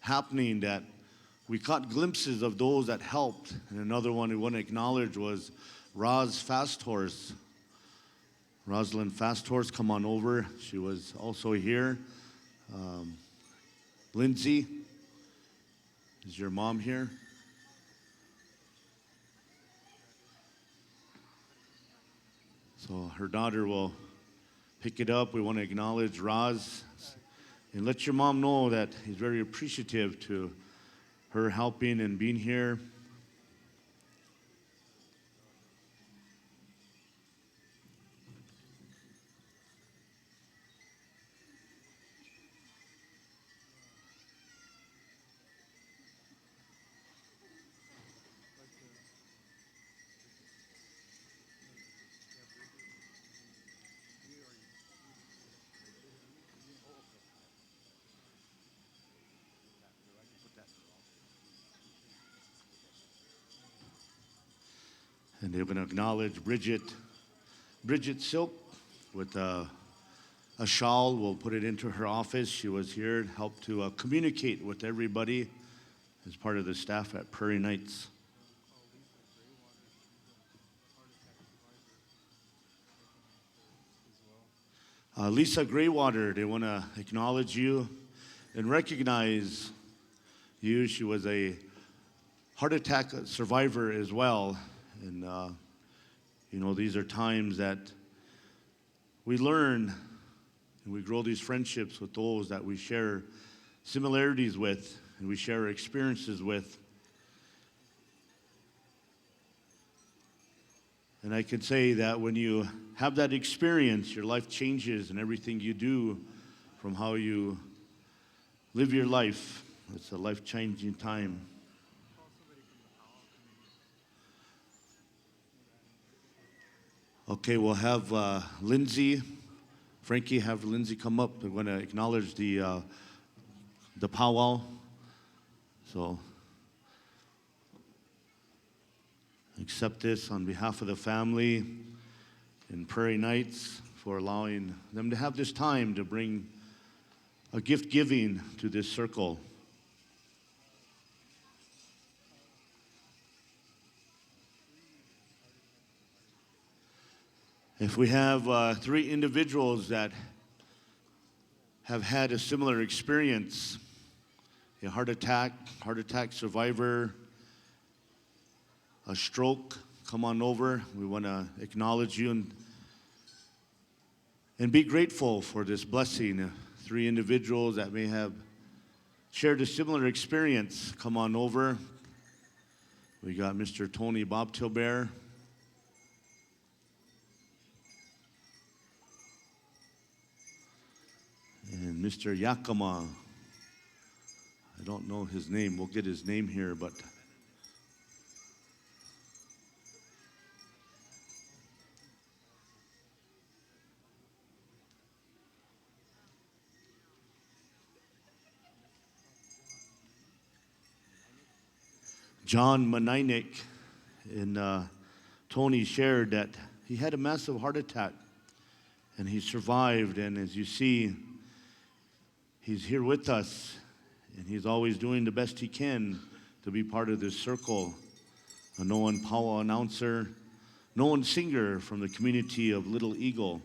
E: happening that we caught glimpses of those that helped. And another one we want to acknowledge was Roz Fast Horse. Rosalind Fast Horse, come on over. She was also here. Lindsay, is your mom here? So her daughter will pick it up. We want to acknowledge Roz and let your mom know that he's very appreciative to her helping and being here. And they're going to acknowledge Bridget Silk with a shawl. We'll put it into her office. She was here to help to communicate with everybody as part of the staff at Prairie Nights. Lisa Graywater, they want to acknowledge you and recognize you. She was a heart attack survivor as well. And, you know, these are times that we learn and we grow these friendships with those that we share similarities with and we share experiences with. And I can say that when you have that experience, your life changes and everything you do from how you live your life. It's a life-changing time. Okay, we'll have Lindsay, Frankie, have Lindsay come up. We're going to acknowledge the powwow. So accept this on behalf of the family and Prairie Nights for allowing them to have this time to bring a gift giving to this circle. If we have 3 individuals that have had a similar experience, a heart attack survivor, a stroke, come on over. We want to acknowledge you and be grateful for this blessing. 3 individuals that may have shared a similar experience, come on over. We got Mr. Tony Bobtailbear. And Mr. Yakima, I don't know his name. We'll get his name here, but John Maninik, and Tony shared that he had a massive heart attack and he survived. And as you see, he's here with us and he's always doing the best he can to be part of this circle. A known Pow Wow announcer, known singer from the community of Little Eagle,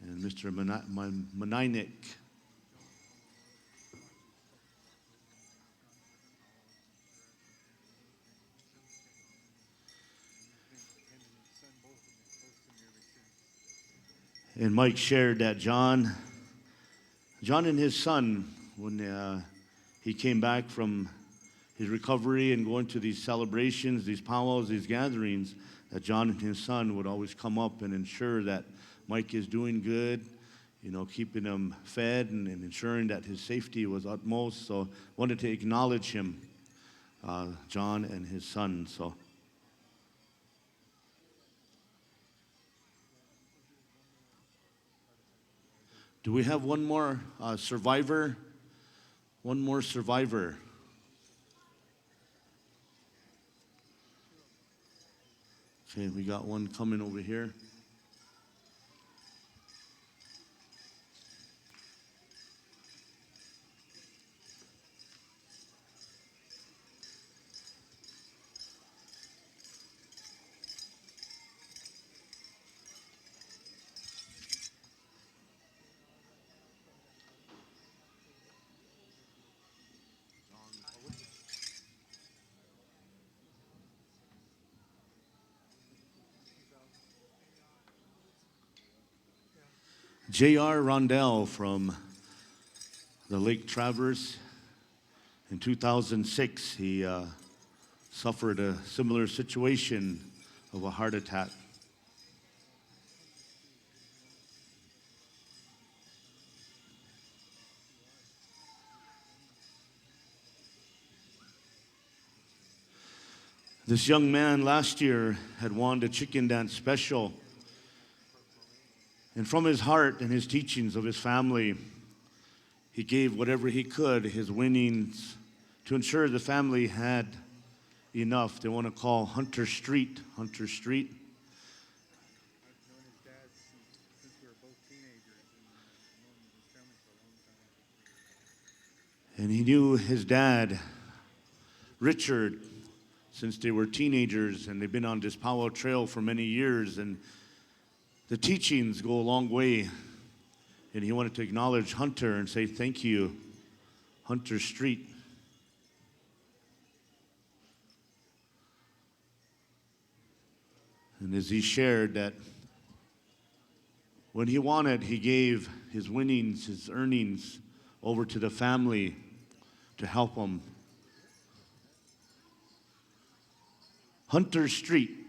E: and Mr. Maninik. And Mike shared that John and his son, when he came back from his recovery and going to these celebrations, these powwows, these gatherings, that John and his son would always come up and ensure that Mike is doing good, keeping him fed and ensuring that his safety was utmost. So wanted to acknowledge him, John and his son. So. Do we have one more survivor? One more survivor. Okay, we got one coming over here. J.R. Rondell from the Lake Traverse. In 2006, he suffered a similar situation of a heart attack. This young man last year had won the chicken dance special. And from his heart and his teachings of his family, he gave whatever he could, his winnings, to ensure the family had enough. They want to call Hunter Street.
G: I've known his dad since we were both teenagers, and I've known his family for a long time.
E: And he knew his dad, Richard, since they were teenagers, and they've been on this Pow Wow trail for many years. And the teachings go a long way, and he wanted to acknowledge Hunter and say thank you, Hunter Street. And as he shared that when he wanted, he gave his winnings, his earnings over to the family to help them. Hunter Street.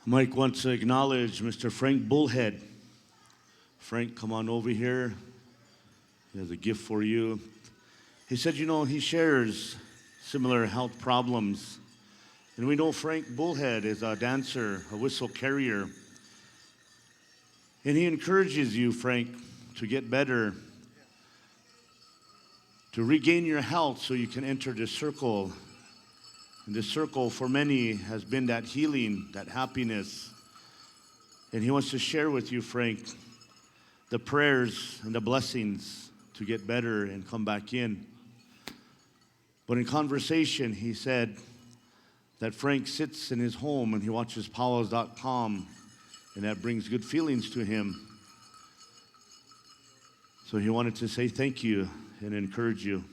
E: Mike wants to acknowledge Mr. Frank Bullhead. Frank, come on over here. He has a gift for you. He said, he shares similar health problems. And we know Frank Bullhead is a dancer, a whistle carrier. And he encourages you, Frank, to get better, to regain your health so you can enter the circle. And this circle for many has been that healing, that happiness. And he wants to share with you, Frank, the prayers and the blessings to get better and come back in. But in conversation, he said that Frank sits in his home and he watches PowWows.com, and that brings good feelings to him. So he wanted to say thank you and encourage you.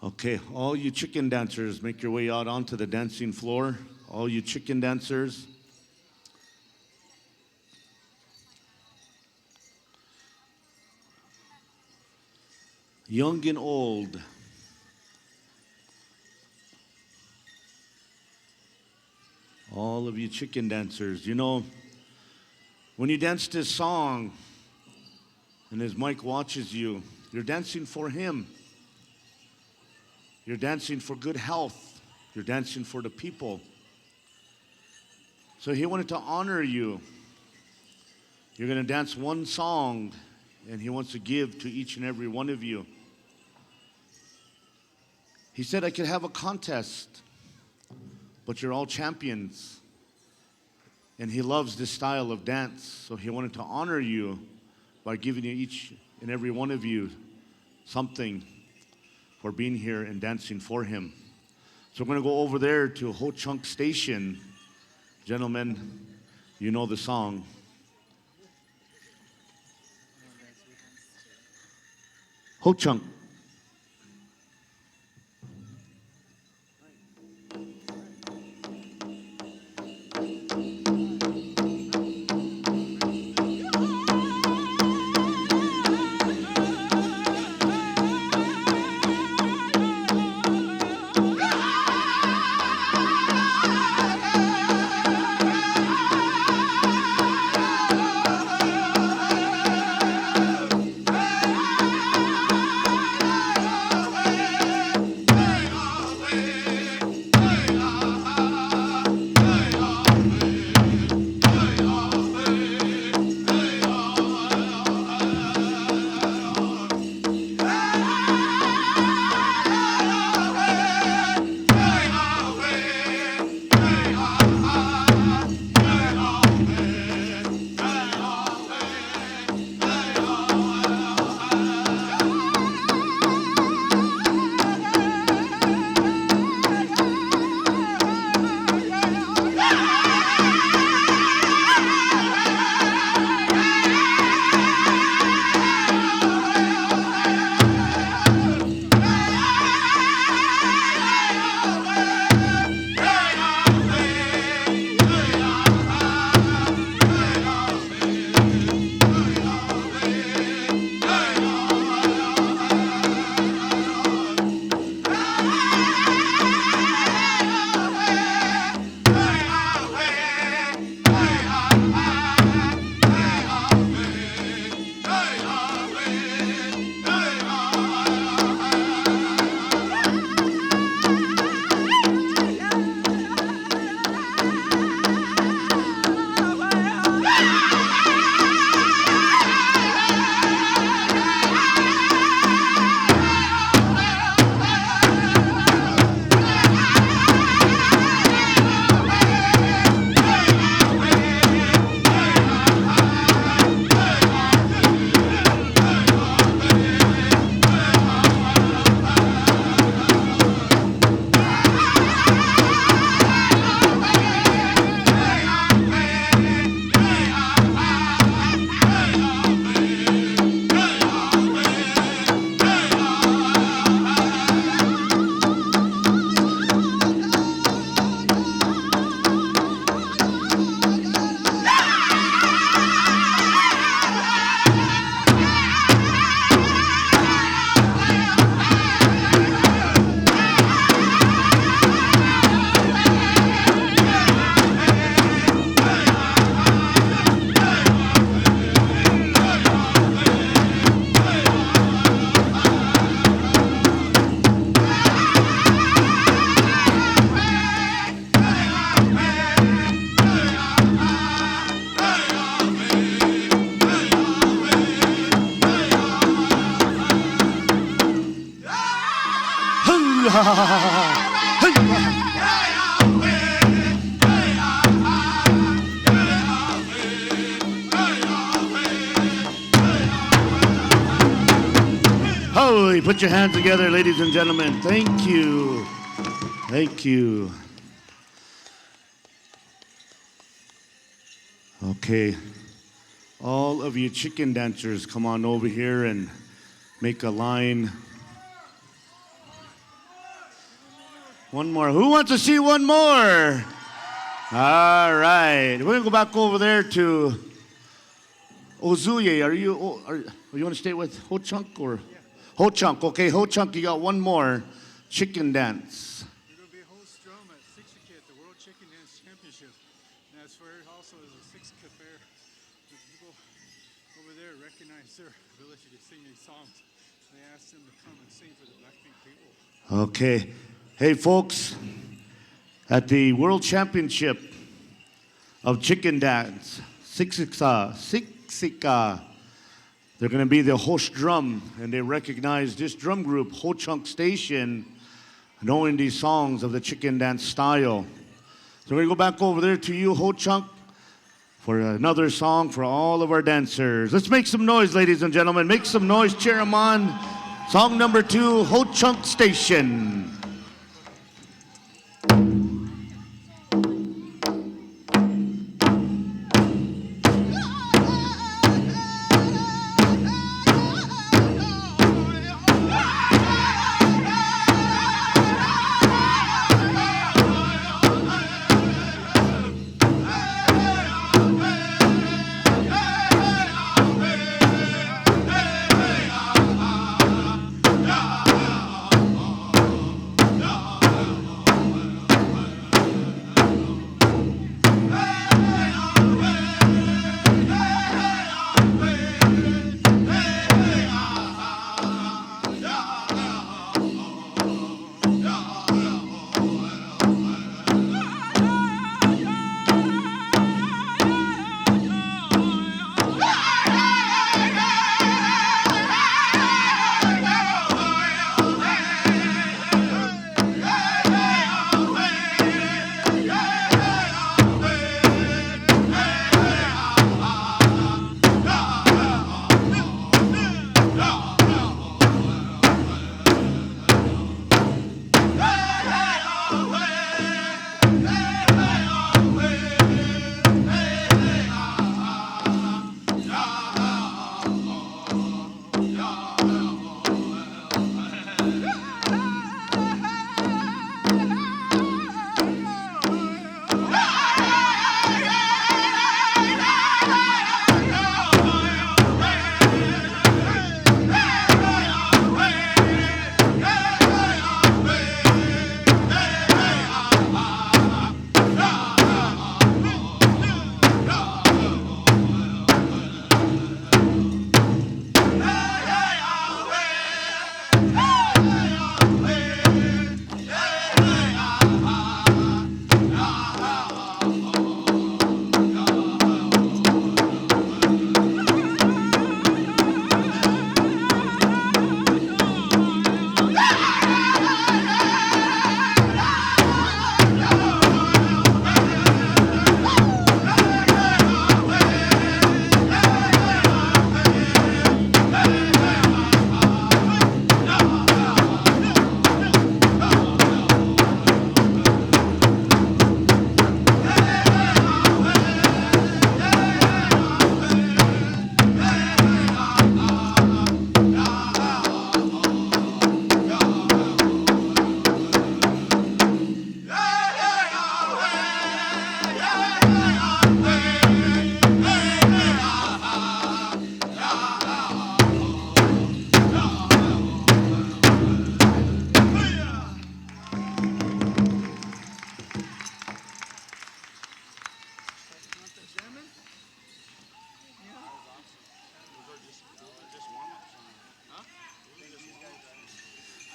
E: Okay, all you chicken dancers, make your way out onto the dancing floor. All you chicken dancers. Young and old. All of you chicken dancers. You know, when you dance this song and as Mike watches you, you're dancing for him. You're dancing for good health. You're dancing for the people. So he wanted to honor you. You're going to dance one song, and he wants to give to each and every one of you. He said, I could have a contest, but you're all champions. And he loves this style of dance. So he wanted to honor you by giving you each and every one of you something for being here and dancing for him. So we're going to go over there to Ho Chunk Station. Gentlemen, you know the song. Ho Chunk. Oh, put your hands together, ladies and gentlemen. Thank you. Thank you. Okay. All of you chicken dancers, come on over here and make a line. One more. Who wants to see one more? All right. We're going to go back over there to Ozuye. Are you want to stay with Ho Chunk or? Ho Chunk. Okay, Ho Chunk, you got one more chicken dance.
G: We're going to be host drum at Sixikit, the World Chicken Dance Championship. And that's where also is a Sixikit fair. The people over there recognize their ability to sing these songs. They asked them to come and sing for the Blackfeet people.
E: Okay. Hey, folks, at the World Championship of Chicken Dance, Siksika, they're going to be the host drum, and they recognize this drum group, Ho Chunk Station, knowing these songs of the chicken dance style. So we're going to go back over there to you, Ho Chunk, for another song for all of our dancers. Let's make some noise, ladies and gentlemen. Make some noise, cheer them on. Song number 2, Ho Chunk Station.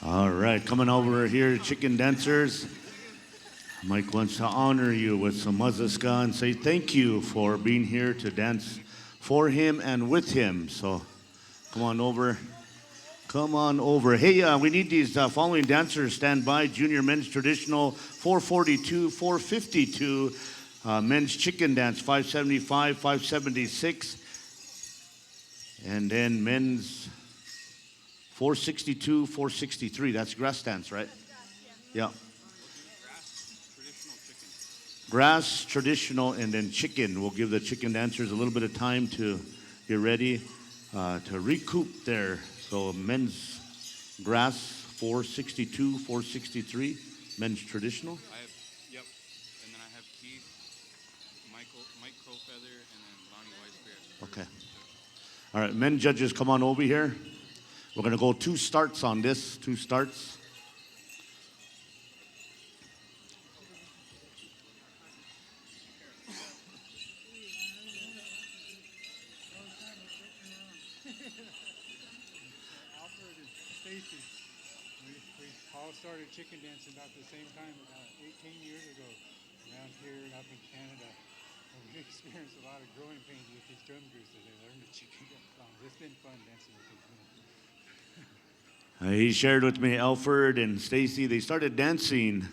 E: All right, coming over here, chicken dancers. Mike wants to honor you with some mazazka and say thank you for being here to dance for him and with him. So come on over. Come on over. Hey, we need these following dancers. Stand by. Junior men's traditional 442, 452. Men's chicken dance 575, 576. And then men's 462, 463. That's grass dance, right? Yeah. Grass, traditional, and then chicken. We'll give the chicken dancers a little bit of time to get ready to recoup there. So men's grass, 462, 463. Men's traditional.
H: I have, yep. And then I have Keith, Mike Crowfeather, and then Lonnie Weisbeer.
E: Okay. All right, men judges, come on over here. We're going to go 2 starts on this, 2 starts.
G: Alfred and Stacy, we all started chicken dancing about the same time, about 18 years ago, around here and up in Canada. And we experienced a lot of growing pains with these drum groups as they learned the chicken dance songs. It's been fun dancing with these men.
E: He shared with me, Alfred and Stacy, they started dancing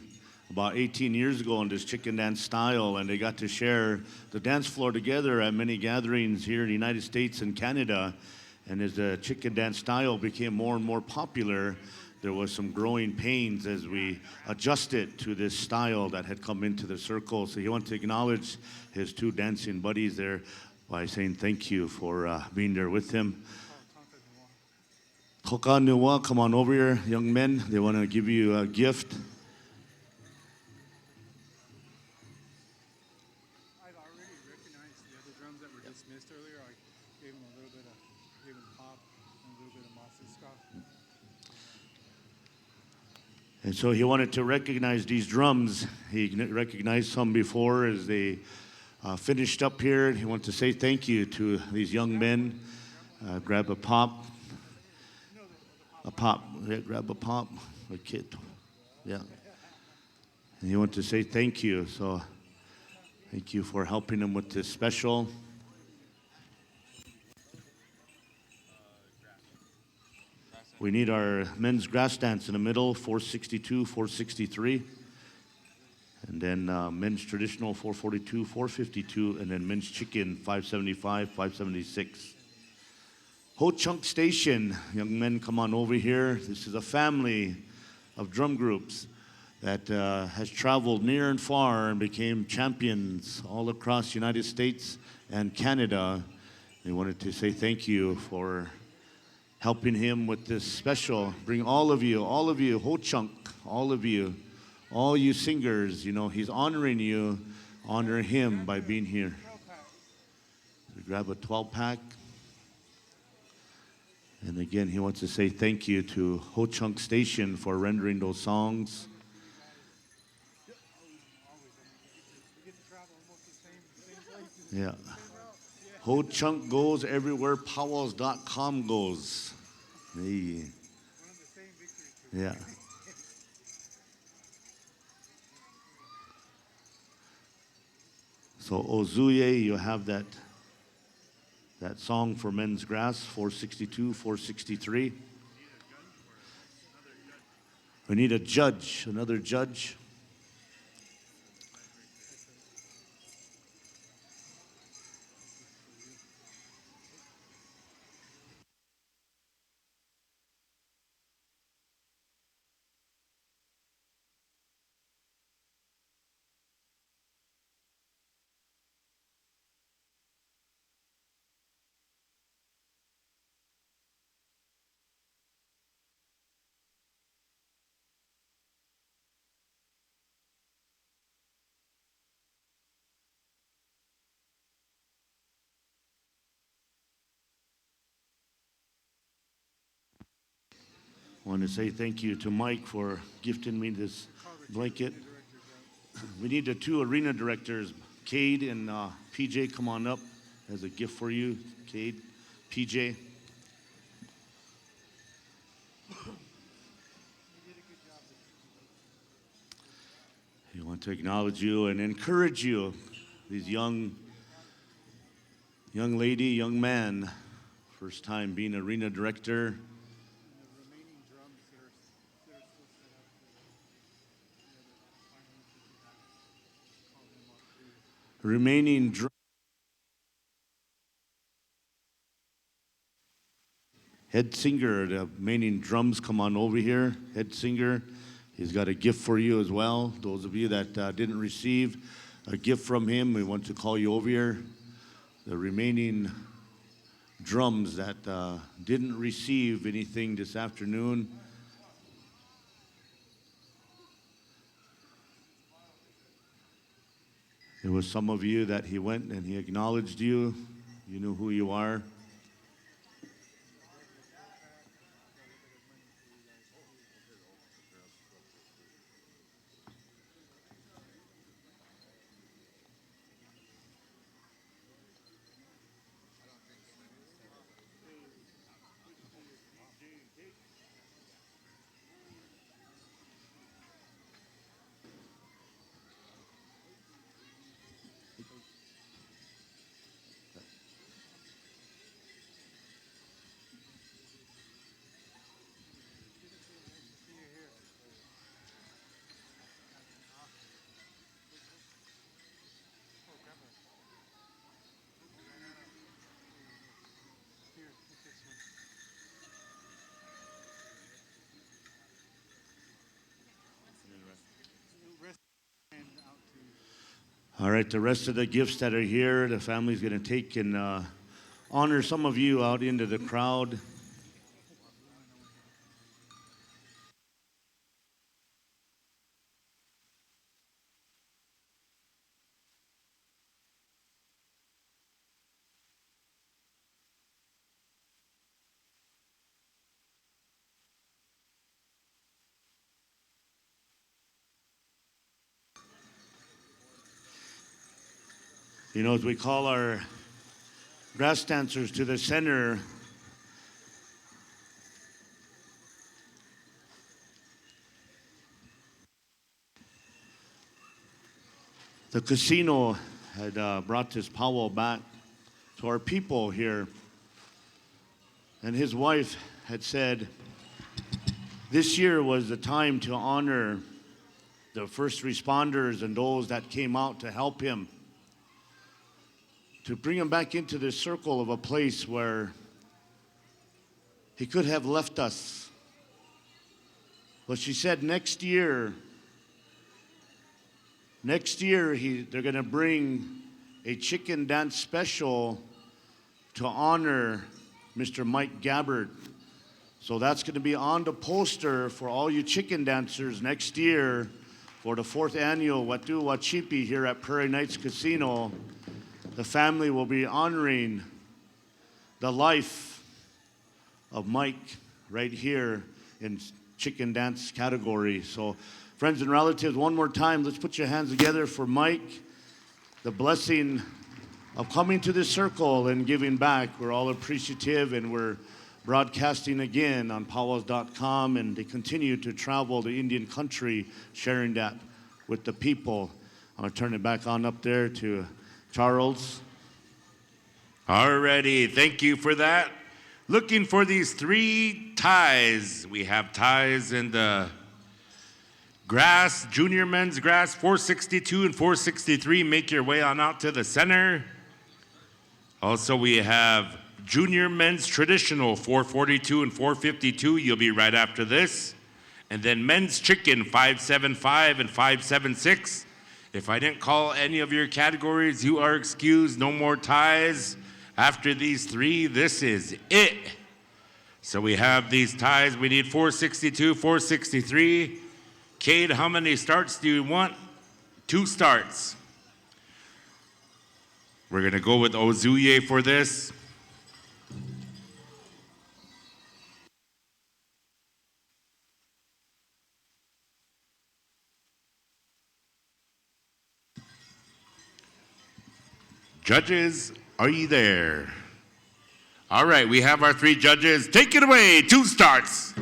E: about 18 years ago in this chicken dance style, and they got to share the dance floor together at many gatherings here in the United States and Canada. And as the chicken dance style became more and more popular, there was some growing pains as we adjusted to this style that had come into the circle. So he wanted to acknowledge his 2 dancing buddies there by saying thank you for being there with him. Koka Nuwa, come on over here, young men. They want to give you a gift.
G: I've already recognized the other drums that were dismissed earlier. I gave them a little bit of, gave them pop and a little bit of Masiska.
E: And so he wanted to recognize these drums. He recognized some before as they finished up here. He wanted to say thank you to these young men. Grab a pop. A pop. Yeah, grab a pop. A kid. Yeah. And he wanted to say thank you. So thank you for helping him with this special. We need our men's grass dance in the middle, 462, 463. And then men's traditional, 442, 452. And then men's chicken, 575, 576. Ho Chunk Station, young men, come on over here. This is a family of drum groups that has traveled near and far and became champions all across the United States and Canada. They wanted to say thank you for helping him with this special. Bring all of you, Ho Chunk, all of you, all you singers, you know, he's honoring you, honor him by being here. So grab a 12-pack. And again, he wants to say thank you to Ho Chunk Station for rendering those songs. Yeah. Ho Chunk goes everywhere PowWows.com goes. Hey. Yeah. So Ozuye, you have that song for men's grass, 462, 463. We need a judge, another judge. I want to say thank you to Mike for gifting me this blanket. We need the 2 arena directors, Cade and PJ, come on up as a gift for you. Cade, PJ. We want to acknowledge you and encourage you, these young lady, young man, first time being arena director. Remaining Head singer, the main drums, come on over here. Head singer, he's got a gift for you as well. Those of you that didn't receive a gift from him, we want to call you over here. The remaining drums that didn't receive anything this afternoon. There was some of you that he went and he acknowledged you. You knew who you are. All right, the rest of the gifts that are here, the family's going to take and honor some of you out into the crowd. You know, as we call our grass dancers to the center, the casino had brought this powwow back to our people here. And his wife had said this year was the time to honor the first responders and those that came out to help him, to bring him back into the circle of a place where he could have left us. But she said next year they're going to bring a chicken dance special to honor Mr. Mike Gabbard. So that's going to be on the poster for all you chicken dancers next year for the 4th annual Watu Wachipi here at Prairie Nights Casino. The family will be honoring the life of Mike right here in chicken dance category. So friends and relatives, one more time, let's put your hands together for Mike. The blessing of coming to this circle and giving back. We're all appreciative, and we're broadcasting again on PowWows.com, and they continue to travel the Indian country, sharing that with the people. I'm going to turn it back on up there to Charles.
A: Alrighty, thank you for that. Looking for these 3 ties. We have ties in the grass, junior men's grass, 462 and 463. Make your way on out to the center. Also, we have junior men's traditional, 442 and 452. You'll be right after this. And then men's chicken, 575 and 576. If I didn't call any of your categories, you are excused. No more ties. After these 3, this is it. So we have these ties. We need 462, 463. Cade, how many starts do you want? 2 starts. We're going to go with Ozuye for this. Judges, are you there? All right, we have our 3 judges. Take it away, 2 starts.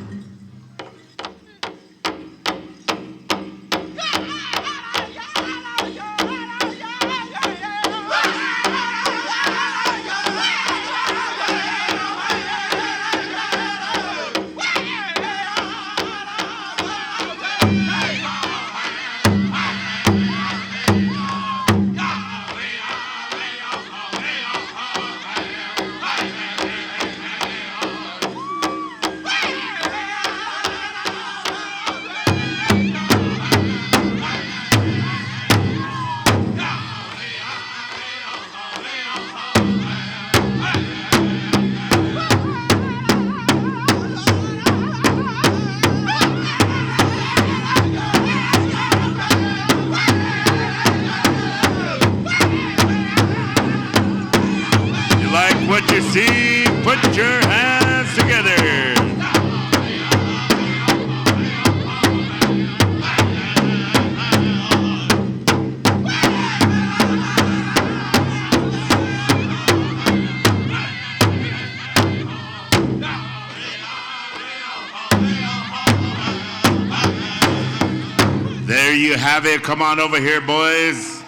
A: you have it. Come on over here, boys.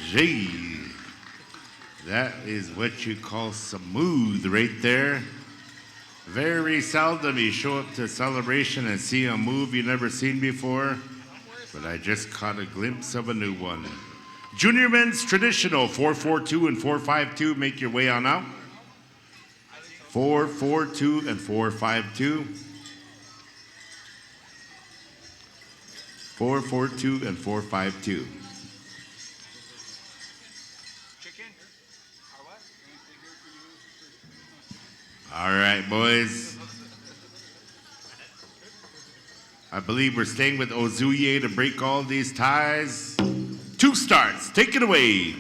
A: Gee. That is what you call smooth right there. Very seldom you show up to a celebration and see a move you never seen before, but I just caught a glimpse of a new one. Junior men's traditional 442 and 452. Make your way on out. 442 and 452. 442 and 452. All right, boys. I believe we're staying with Ozuye to break all these ties. 2 starts. Take it away.